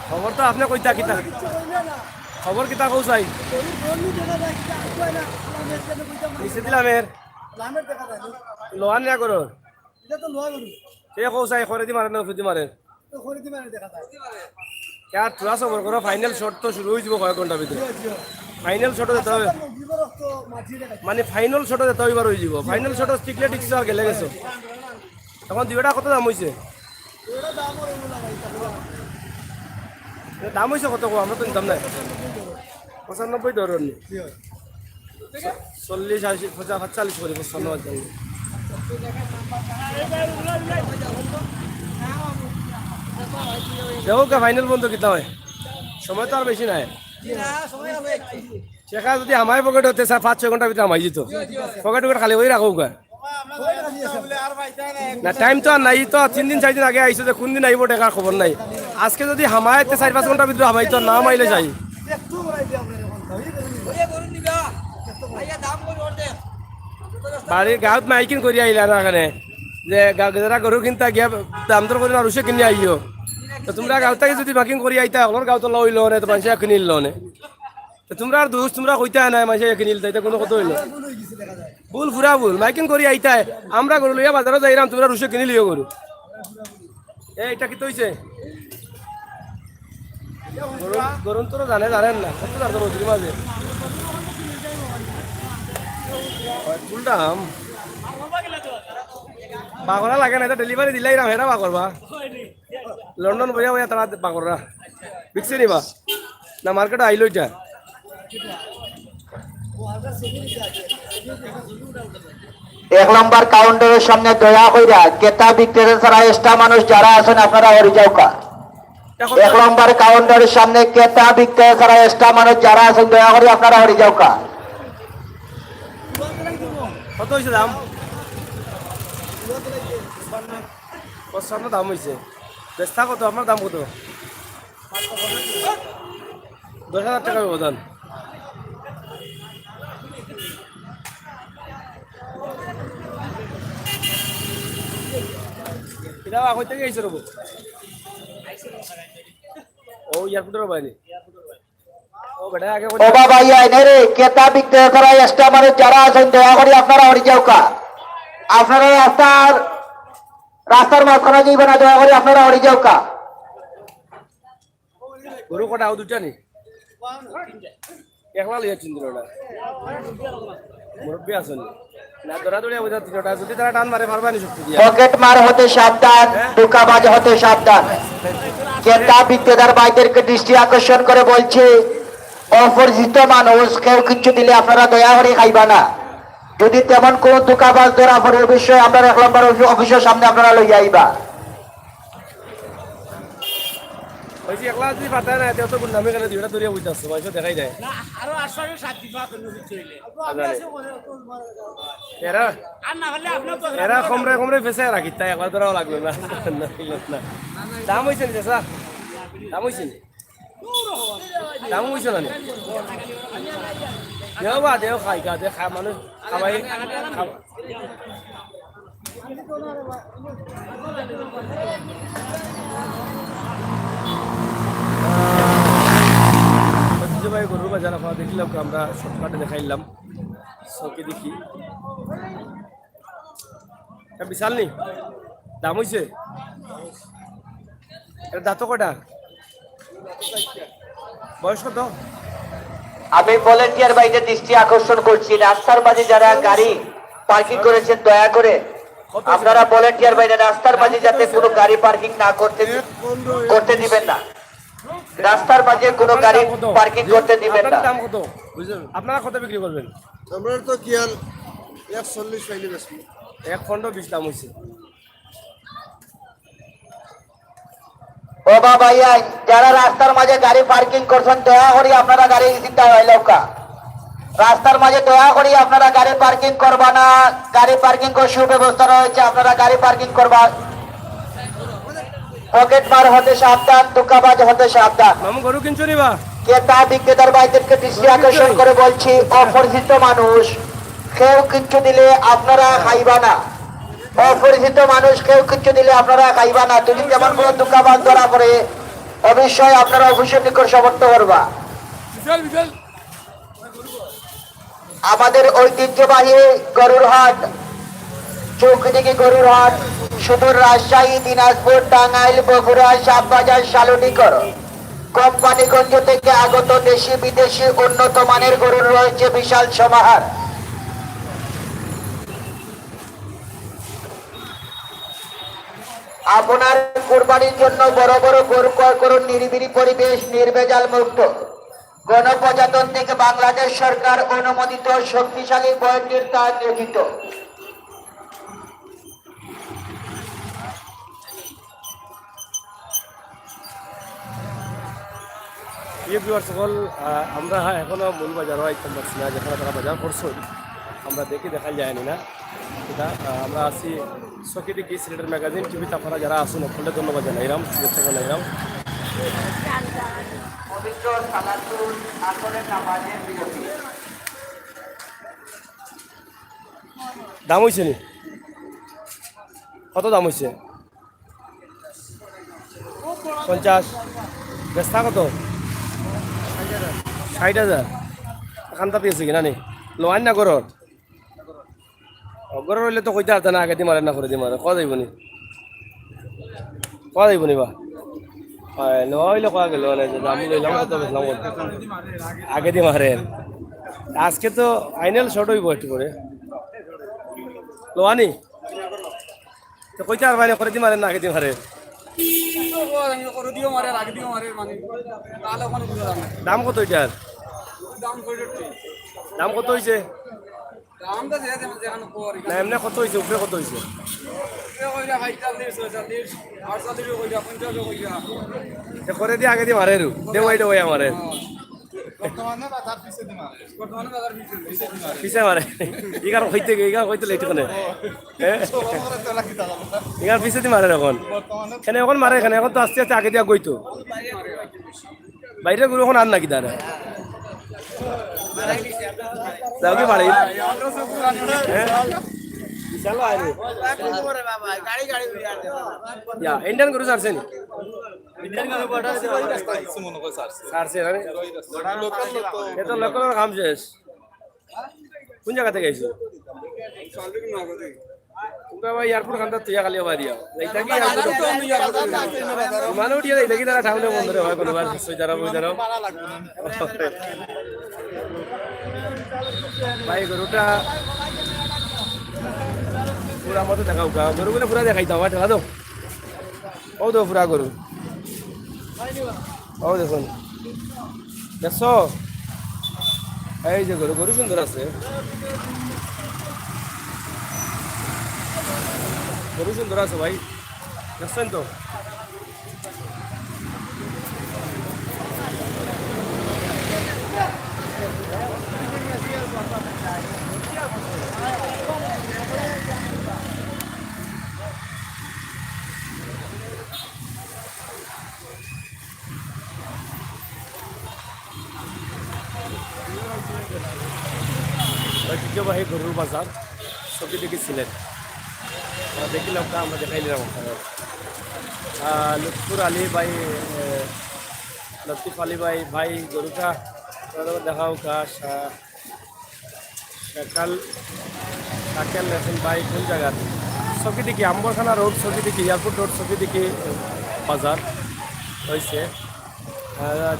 খবর তো আপনি কইতা কিতা খবর কিতা কৌ চাই নিচে দিলাম এর লোহান না করো সে কৌ চাই করে দি মারে না খুঁজি মারে यार थोड़ा सा वर्क करो फाइनल शॉट तो शुरू हो कয়েক ঘন্টা ভিতরে ফাইনাল শট দিতে হবে মানে ফাইনাল শট দিতে হবে হয়ে যাব ফাইনাল শট টিকলে টিকছে আর গেলে গেছো তখন দুইটা কত দাম হইছে দাম হইছে কত আমরা তো দাম নাই 95 ধরুন 40 80 50 45 করে 95 দেখো কা ফাইনাল বন্ধ কিতা হয় সময় তো আর বেশি নাই শেখা যদি আমার পকেট হতে 5-6 ঘন্টার ভিতরে আমাই যেত পকেট খালি হয়ে রাখো গা না টাইম তো আর নাই তো 3 দিন 4 দিন আগে আইছো যে কোন দিন আইব টাকার খবর নাই আজকে যদি হামাইতে 4-5 ঘন্টার ভিতরে হামাই তো না মাইলে যাই বাড়ির গাঁত মাইকিং করি আইলা না এখানে যে যারা গরু কিনতা গিয়া দাম দর করে আরুষে কিনে আইও তো তোমরা গাঁওটাকে যদি মাইকিং করি আইতা ওর গাঁও তো লইলো না তো মানুষে কিনিল না তো তোমরা আর দোষ তোমরা কইতা না মানুষে কিনিল তাইতে কোনো কথা হইলো ভুল ফুরা ভুল মাইকিং করি আইতা আমরা গরু লইয়া বাজারে যাইরাম তোমরা রুষে কিনি লিও গরু এটা কি তৈছে গরু তো জানেন না কত জানতো রোদ্রি মাঝে ফুল দাম বাগরা লাগে না এটা ডেলিভারি দিলাই রাম হেরা বাগরবা লন্ডন বইয়া বইয়া তারা বাগররা বিকছে নিবা না মার্কেটে আইলো এটা এক নম্বর কাউন্টারের সামনে দয়া কইরা ক্রেতা বিক্রেতা ছাড়া এক্সট্রা মানুষ যারা আছেন আপনারা হরি যাওকা এক নম্বর কাউন্টারের সামনে ক্রেতা বিক্রেতা ছাড়া এক্সট্রা মানুষ যারা আছেন দয়া করে আপনারা হরি যাওকা কত হয়েছে দাম 55 দাম হয়েছে চেষ্টা কত আপনার দাম কত 10,000 টাকা ব্যবধান এটা আগে থেকে এসে রব ও এয়ারপোর্টের বাইরে ও বেটা আগে ও বাবা ইয়া রে ক্রেতা বিক্রেতা ছাড়া এক্সট্রা মানুষ যারা আছেন দয়া করে আপনারা হরি যাওকা আপনারা রাস্তার মাঝখানে যাইবেন না দয়া করে আপনারা হরি যাওকা গরু কটা আও দুটা নি একলা লিয়া চিন্দ্রটা মুরব্বী আছেন না দৌড়াদৌড়ি বোঝা তিনটা যদি তারা টান মারে পারবা নি শক্তি দিয়া পকেট মার হতে সাবধান ধোঁকাবাজ হতে সাবধান ক্রেতা বিক্রেতার ভাইদেরকে দৃষ্টি আকর্ষণ করে বলছে অপরিচিত মানুষ কেউ কিছু দিলে আপনারা দয়া করে খাইবা না যদি তেমন কোন ধোঁকাবাজ ধরা পড়ে অবশ্যই আপনারা 1 নম্বর অফিসের সামনে আপনারা লইয়া আইবা ওই যে একলা যদি পাতা না এত গুন্ডামি করে দুইটা দৌড়িয়া বুঝতে আসছে মানুষ দেখাই যায় না আরো 8 দিবা কোন কিছু হইলে এরা আর না হলে আপনি তো এরা কমরে ফেসে রাখি তাই একবার ধরাও লাগলো না না দাম হয়েছে নি চাষা দাম হয়েছে নি দাম হয়েছে না দেও বা দেও খাই গা দে খা মানুষ খাবাই ভাই গরু বাজার আপনারা দেখলাম আমরা শর্টকাটে দেখাইলাম চৌকি দেখি বিশাল নি দাম হয়েছে এর দাঁত কটা বয়স কত আমি ভলেন্টিয়ার ভাইদের দৃষ্টি আকর্ষণ করছি রাস্তার মাঝে যারা গাড়ি পার্কিং করেছেন দয়া করে আপনারা ভলেন্টিয়ার ভাইরা রাস্তার মাঝে যাতে কোনো গাড়ি পার্কিং না করতে দিবেন না রাস্তার মাঝে কোনো গাড়ি পার্কিং করতে দিবেন না দাম কত বুঝলেন আপনারা কত বিক্রি করবেন আমরা তো কি আর 140 পাইলে বেশি 1 পনেরো 20 দাম হয়েছে বাবা ভাইয়া যারা রাস্তার মাঝে গাড়ি পার্কিং করছেন দয়া করে আপনারা গাড়ি চিন্তা হয় লোকা রাস্তার মাঝে দয়া করে আপনারা গাড়ি পার্কিং করবা না গাড়ি পার্কিং করার সুব্যবস্থা রয়েছে আপনারা গাড়ি পার্কিং করবা পকেট মার হতে সাবধান ধোঁকাবাজ হতে সাবধান মামু গরু কিনছো নিবা ক্রেতা বিক্রেতার ভাইদেরকে দৃষ্টি আকর্ষণ করে বলছি অপরিচিত মানুষ কেউ কিচ্ছু দিলে আপনারা খাইবা না অপরিচিত মানুষ কেউ কিচ্ছু দিলে আপনারা খাইবা না যদি যেমন কোনো ধোঁকাবাজ ধরা পড়ে অবশ্যই আপনারা অবশ্যই নিকট সমর্থ করবা আমাদের ঐতিহ্যবাহী গরুর হাট চৌকিদিকে গরুর হাট সুদূর রাজশাহী দিনাজপুর টাঙ্গাইল বগুড়া সাপবাজার শালুনিকর কোম্পানিগঞ্জ থেকে আগত দেশি বিদেশি উন্নত মানের গরুর রয়েছে বিশাল সমাহার আপনার কোরবানির জন্য বড় বড় গরু ক্রয় করুন নিরিবিলি পরিবেশ নির্ভেজাল মুক্ত গণপ্রজাতন্ত্রী বাংলাদেশ সরকার অনুমোদিত শক্তিশালী বয়সের তার লিখিত সকল আমরা এখনো মূল বাজারও আইতাম পারছি না যেখানে তারা বাজার করছো আমরা দেখি দেখা যায়নি না এটা আমরা আছি সকি দেখি সিলেটের ম্যাগাজিন টিভিতে আপনারা যারা আসুন সকলে ধন্যবাদ জানাইরাম শুভেচ্ছা জানাইরাম পবিত্র সালাতুল আসরের নামাজের বিরতি দাম হয়েছে নি কত দাম হয়েছে 50 বেচা কত 60,000 খান্তা পেয়েছে কিনা নি লোয়ান না গরর গরর হইলে তো কইতে পারত না আগে দি মারে না করে দি মারে কয়া যাইব নি বা হয় লোয়া হইলে কয়া গেল আমি লইলাম কত বেচলাম আগে দি মারে আজকে তো ফাইনাল শর্ট হইব একটু করে লোয়ানি তো কইতে আর বাইরে করে দি মারে না আগে দি মারে দাম কত এটার দাম কত হয়েছে না এমনি কত হয়েছে উপরে কত হয়েছে করে দিয়ে আগে দিয়ে মারে রু দেওয়াই দেওয়াই আমারে পিছে মারে ইগার হইতে ইগার হইতে লেট কোনে ইগার পিছে দি মারে এখন এখানে এখন মারে এখানে এখন তো আস্তে আস্তে আগে দিয়া গইতো বাইরে গুলো এখন আর নাকি দাঁড়া যাও কি বাড়ি চলো আরে ইন্ডিয়ান গরু ছাড়ছে নি ছাড়ছে এটা লোকাল কাম শেষ কোন জায়গা থেকে আইছো এয়ারপোর্ট খান তুই খালি হবা দিয়া মানে উঠিয়ে যাই দেখি তারা ঠাউলে বন্ধ হয় কোনোবার ভাই গরুটা পুরা মতো দেখাও গরুগুলো পুরা দেখাই দাও ঠেলা দো ও দো পুরা গরু ও দেখুন দেখছো এই যে গরু গরু সুন্দর আছে গরু সুন্দর আছে ভাই দেখছেন তো ঐতিহ্যবাহী গরুর বাজার সবজি থেকে সিলেট দেখিলাম আমরা দেখাইলাম লুৎফুর আলী ভাই লতিফ আলী ভাই গরুটা দেখাও সকাল সাকেল লেছেন ভাই কোন জায়গার সকি দেখি আম্বরখানা রোড সকি দেখি এয়ারপোর্ট রোড সকি দেখি বাজার হয়েছে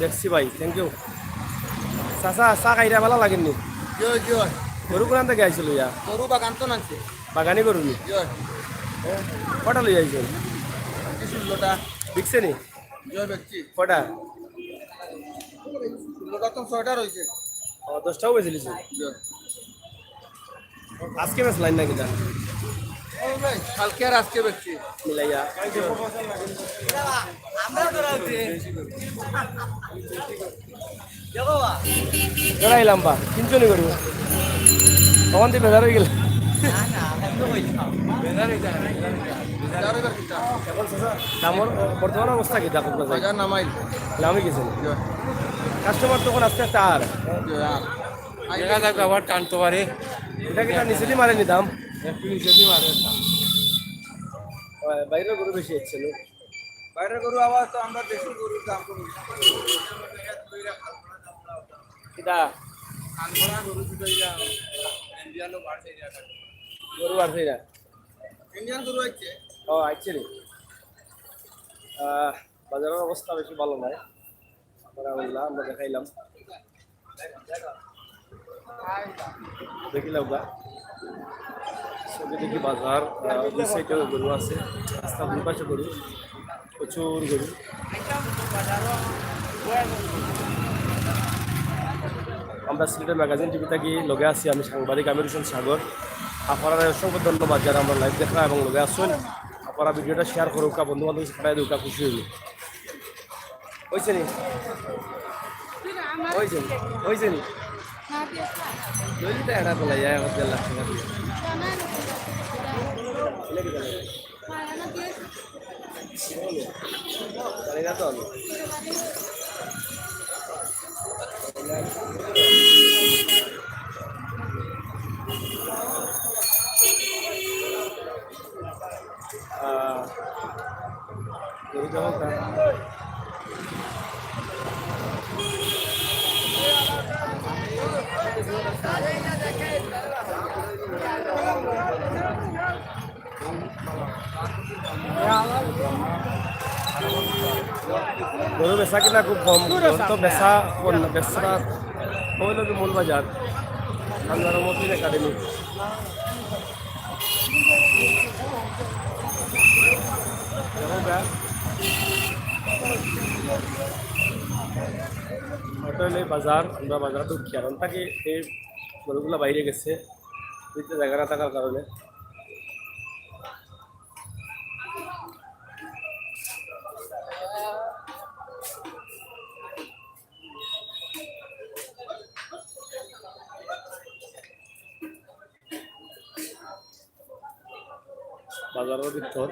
দেখছি ভাই থ্যাংক ইউ চাচা চা খাইরা ভালো লাগেননি গরু কোরআন থেকে আইছিল ইয়া গরু বাগান তো নাচছে বাগানি গরু নি কটা লই আইছেন 16টা বিকছে নি জয় ব্যক্তি কটা 16টা তো 6টা রয়েছে 10টাও বেচিলিস আজকে বেশ লাইন না কিনা কালকে আর আজকে ব্যক্তি মিলাইয়া জড়াইলাম বা তিনজনই করব তখন দিয়ে বেজার হয়ে গেল এখন চাচা দামর বর্তমান অবস্থা কি দেখো বাজার নামাইল নামে গেছেন কাস্টমার তখন আস্তে আস্তে আর দেখা যাক আবার টানতে পারে এটা কি নিচেলি মারেনি দাম একটু নিচে দিয়ে মারে বাইরের গরু বেশি হচ্ছিল বাইরে গরু আবার তো আমরা দেশি গরুর দাম কম কিটা গরু দুটো ইন্ডিয়ানো বাড়ছে গরু বাড়ছে না ইন্ডিয়ান গরু আছে ও আচ্ছা রে বাজারের অবস্থা বেশি ভালো নয় আমরা দেখাইলাম দেখিলাম গা সবই দেখি বাজার দুই সাইডে গরু আছে রাস্তা দুই পাশে গরু প্রচুর গরু আমরা সিলেটের ম্যাগাজিন টিভি থাকি লগে আছি আমি সাংবাদিক আমির হোসেন সাগর আপনারা অসংখ্য ধন্যবাদ যারা আমরা লাইভ দেখা এবং লগে আসুন আপনারা ভিডিওটা শেয়ার করুক বন্ধু বান্ধব পাঠাই দিউকা খুশি হইব হয়েছে নি হয়েছে নি জলদি এটা বলা যায় আমার 1.5 লাখ টাকা দিয়ে জানি না তো আমি গরু দেওয়া গরু বেচা কিনা খুব কম তো বেচা বেচা হইল কি মূল বাজার আন্দার মতিন একাডেমি ওটা হলে বাজার আমরা বাজারে ঢুকি কারণ তাকে এই গরুগুলো বাইরে গেছে বুঝতে জায়গা না থাকার কারণে বাজারের ভিতর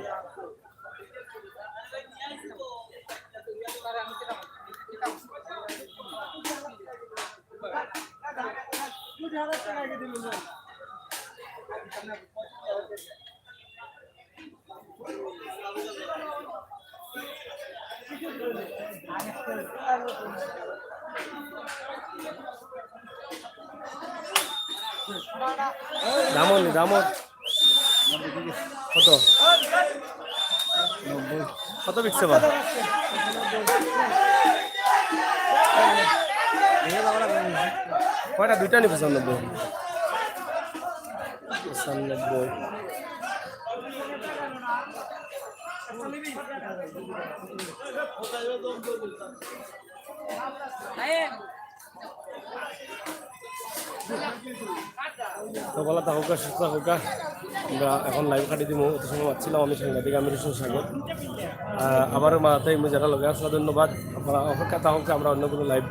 দামন দামন কত কত বিকছে বা কয়টা দুইটা নি 95 তো বলা থাকুক সুস্থ থাকুক আমরা এখন লাইভ কাটি দিব অত সময় পাচ্ছিলাম আমি সাংবাদিক আমির হোসেন সাগর আবারও মাথায় যারা লগে আসলে ধন্যবাদ আপনারা অপেক্ষা থাকুক আমরা অন্য কোনো লাইভ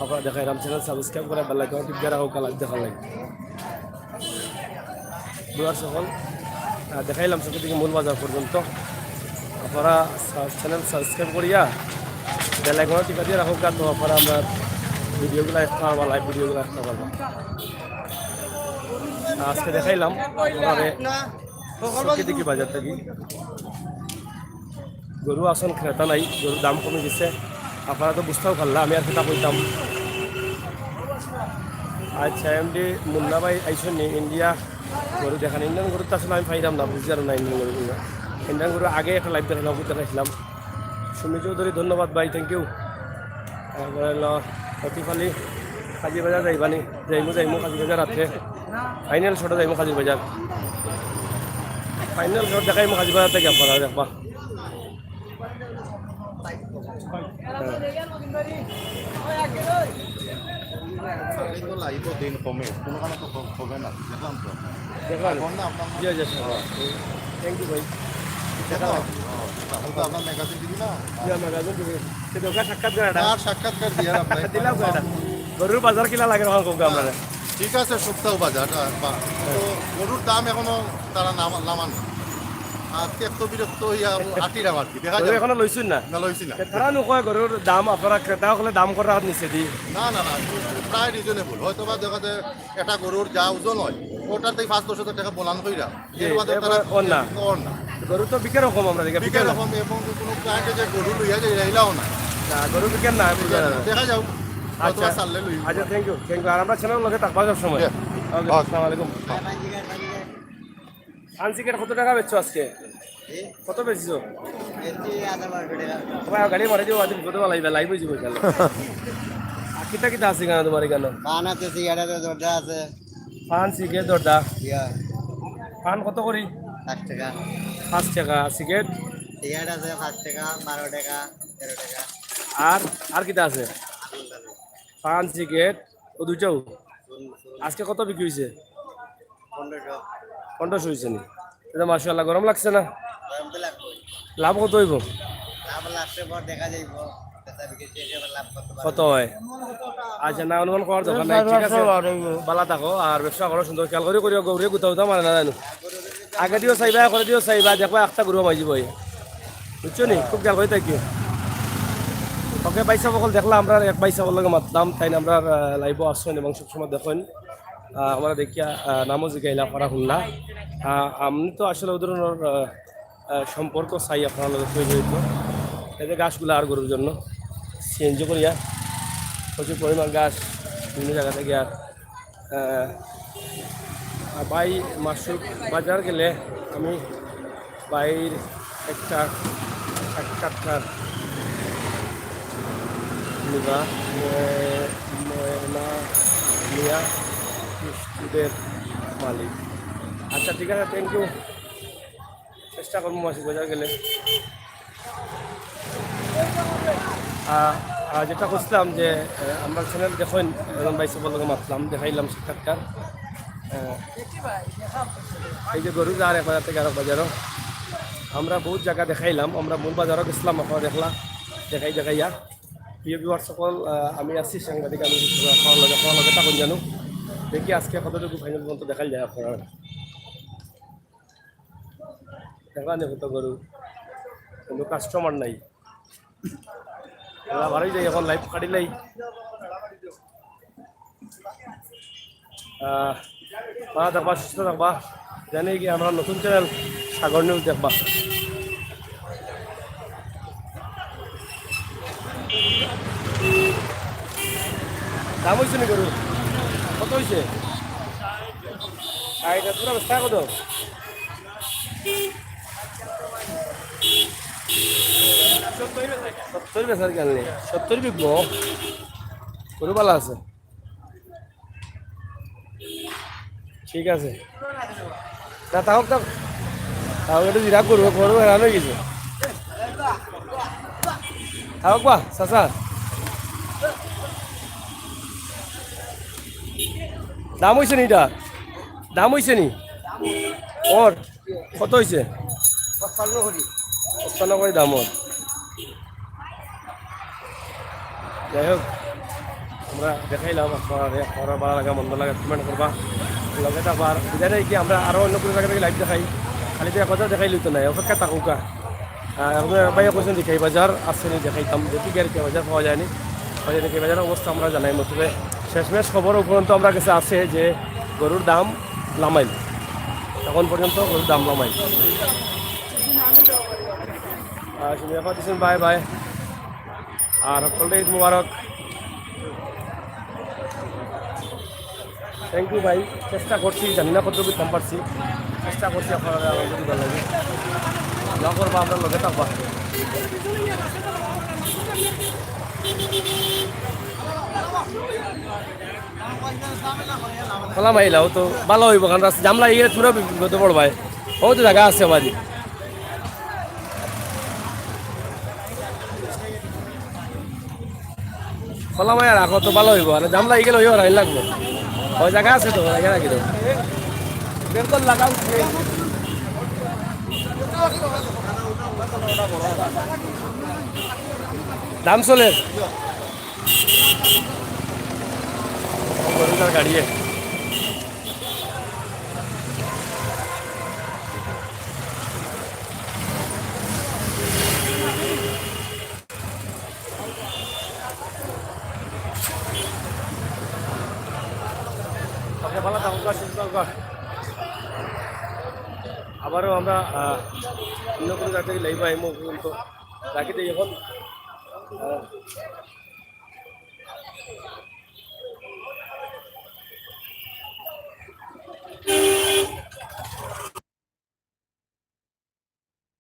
আপনারা দেখাইলাম চ্যানেল সাবস্ক্রাইব করে বেল আইকন টিপ দেওয়া হোক লাইভ দেখার লাগে দুয়ার সকল দেখাইলাম সব থেকে মূল বাজার পর্যন্ত আপনারা চ্যানেল সাবস্ক্রাইব করিয়া বেল আইকন টিপা দিয়ে রাখুক তো আপনারা আমরা ভিডিওগুলো দেখতে পারবা লাইভ ভিডিওগুলো দেখতে পারবা আজকে দেখাইলাম দেখি বাজার থেকে গরু আসন ক্রেতা নাই গরুর দাম কমে গেছে আপনারা তো বুঝতেও পারলা আমি আর সেটা কইতাম আচ্ছা এমডি মুন্না ভাই আইসন নি ইন্ডিয়া গরু দেখান ইন্ডিয়ান গরু তো আসলে আমি পাইলাম না বুঝছি আর না ইন্ডিয়ান গরু ইন্ডিয়ান গরু আগে একটা লাইভ দেখালাম দেখাইছিলাম সুমি চৌধুরী ধন্যবাদ ভাই থ্যাংক ইউ তারপরে অতি ফালি কাজী বাজার যাইবানি যাইমু কাজী বাজার আছে ফাইনাল শটে যাইমু কাজী বাজার ফাইনাল শট দেখাইমু কাজী বাজার থেকে আপনারা দেখবা লাগিব দিন কমে কোনো কারণে তো হবে না দেখলাম তো দেখলাম এখন না আপনার জি জি থ্যাংক ইউ ভাই দেখা তাহলে তো আপনার ম্যাগাজিন দিবি না দোকান সাক্ষাৎকার এটা আর সাক্ষাৎকার দিয়ে আপনার দিলাম তো এটা গরুর বাজার কিনা লাগে না কোনটা আপনারা ঠিক আছে সপ্তাহ বাজার তো গরুর দাম এখনো তারা নামান না আর ত্যক্ত বিরক্ত হইয়া আটির আবার কি দেখা গরু যায় এখনো লইছুন না না লইছি না তারা নকয় গরুর দাম আপনারা ক্রেতা হলে দাম করা নিচে দি না না না প্রায় রিজনেবল হয়তো বা দেখা যায় একটা গরুর যা ওজন হয় ওটাতেই 5-10 টাকা বলান কইরা এর বাদে তারা ওর না। ওর না গরু তো বিকের রকম আমরা দেখে বিকেল রকম এবং কোনো ক্লায়েন্টে যে গরু লইয়া যায় এলাও না গরু বিকের না বুঝা যায় না। দেখা যাও আচ্ছা আচ্ছা চাললে লই আচ্ছা থ্যাংক ইউ আর আমরা চ্যানেল লগে থাকবা সব সময় Yeah. ওকে আসসালামু আলাইকুম আনসিকেট কত টাকা বেচছো আজকে কত বেচছো তোমার গাড়ি মারি দিও আজ কত লাইভ লাইভ হয়ে যাবে কেন কিতা কিতা আছে কেন তোমার কেন পান আছে সিগারেট আছে দরজা আছে পান সিগারেট দরদা ইয়া পান কত করি 5 টাকা 5 টাকা সিগারেট সিগারেট আছে 5 টাকা 12 টাকা 13 টাকা আর কিতা আছে পান সিগারেট ও দুইটাও আজকে কত বিক্রি হয়েছে 1500 1500 হয়েছে নি এটা মাশাআল্লাহ গরম লাগছে না গরম তো লাগবে লাভ কত হইব লাভ লাস্টের পর দেখা যাইব কথা বিক্রি শেষে আবার লাভ কত কত হয় আচ্ছা না অনুমান করার দরকার নাই ঠিক আছে বালা থাকো আর ব্যবসা করো সুন্দর খেয়াল করে করিও গৌরে গুতাও তো মানে না জানো আগে দিও চাইবা করে দিও চাইবা দেখবা একটা গরু মাইজি বই বুঝছো নি খুব খেয়াল করে থাকি ওকে পয়সা বকল দেখলাম আমরা এক পয়সা বললে মাতলাম তাই না আমরা লাইভ আসছেন এবং সবসময় দেখেন আমরা দেখিয়া নামও জিগাইলা করা শুনলা আমি তো আসলে ওই ধরনের সম্পর্ক চাই আপনার লগে তৈরি হইতো এতে গাছগুলো আর গরুর জন্য সিএনজি করিয়া প্রচুর পরিমাণ গাছ বিভিন্ন জায়গা থেকে আর ভাই মাসুক বাজার গেলে আমি বাইর একটা সাক্ষাৎকার নিবা মিয়া মিষ্টিদের মালিক আচ্ছা ঠিক আছে থ্যাংক ইউ চেষ্টা করবো মাসুক বাজার গেলে যেটা করছিলাম যে আমরা চ্যানেল দেখেন এজন ভাই সবার লগে মাতলাম দেখাইলাম সাক্ষাৎকার এই যে গরু আর 1,000 থেকে 1,000 আমরা বহুত জায়গা দেখাইলাম আমরা মূল বাজারও গেছিলাম আপনারা দেখলাম দেখাইয়া প্রিয় ভিউয়ার সকল আমি আছি সাংবাদিক আমি আপনার লগে থাকুন জানো দেখি আজকে কতটুকু ফাইনাল পর্যন্ত দেখাই যায় আপনারা দেখা নেই কত গরু কিন্তু কাস্টমার নাই ভালোই যাই এখন লাইভ কাটিলেই ভালো থাকবা সুস্থ থাকবা জানি কি আমরা নতুন চ্যানেল সাগর নিউজ দেখবা দাম হয়েছে নি গরু কত হয়েছে এটা পুরো অবস্থা কত সত্তর বেচার কেন নেই 70 বিকবো গরু ভালো আছে ঠিক আছে না তাহলে তাহলে একটু জিরা করবো করবো হেরানো গেছে থাকক বা চাচা দাম হয়েছে নি এটা দাম হয়েছে নি ওর কত হয়েছে 55 করে দাম ওর যাই হোক আমরা দেখাইলাম আপনারা ভালো লাগা মন্দ লাগা কমেন্ট করবা লগে থাকবা আর বুঝাই কি আমরা আরও অন্য কোনো জায়গা থেকে লাইভ দেখাই খালি তো একবার দেখাই লইতো নাই অপেক্ষা থাকুকা ভাই কোশ্চেন দেখাই বাজার আসেনি দেখাইতাম যদি কি বাজার পাওয়া যায়নি বাজার দেখি বাজারের অবস্থা আমরা জানাই মতবে শেষমেশ খবর উপরন্ত আমরা কাছে আছে যে গরুর দাম লামাইল তখন পর্যন্ত গরুর দাম লামাইল দিচ্ছেন বাই বাই আর সকলটা ঈদ মুবারক থ্যাংক ইউ ভাই চেষ্টা করছি জানি না কতটুকু কম পারছি চেষ্টা করছি আপনারা যদি ভালো লাগে না করবা আপনার লগে থাকবা খোলা মাইলাও তো ভালো হইব কারণ জামলা ইয়ে পুরো বিপদ পড় ভাই ও তো জায়গা আছে বাড়ি খোলা মাইয়া রাখো তো ভালো হইব আর জামলা ইয়ে হইব রাইন লাগবো ওই জায়গা আছে তো এখানে রাখি দেবো বের লাগাও দাম চলে গরুটার গাড়িয়ে ভালো থাকুক আবারও আমরা অন্য কোনো জায়গা থেকে লাইভ আইমো কিন্তু রাখি দিই এখন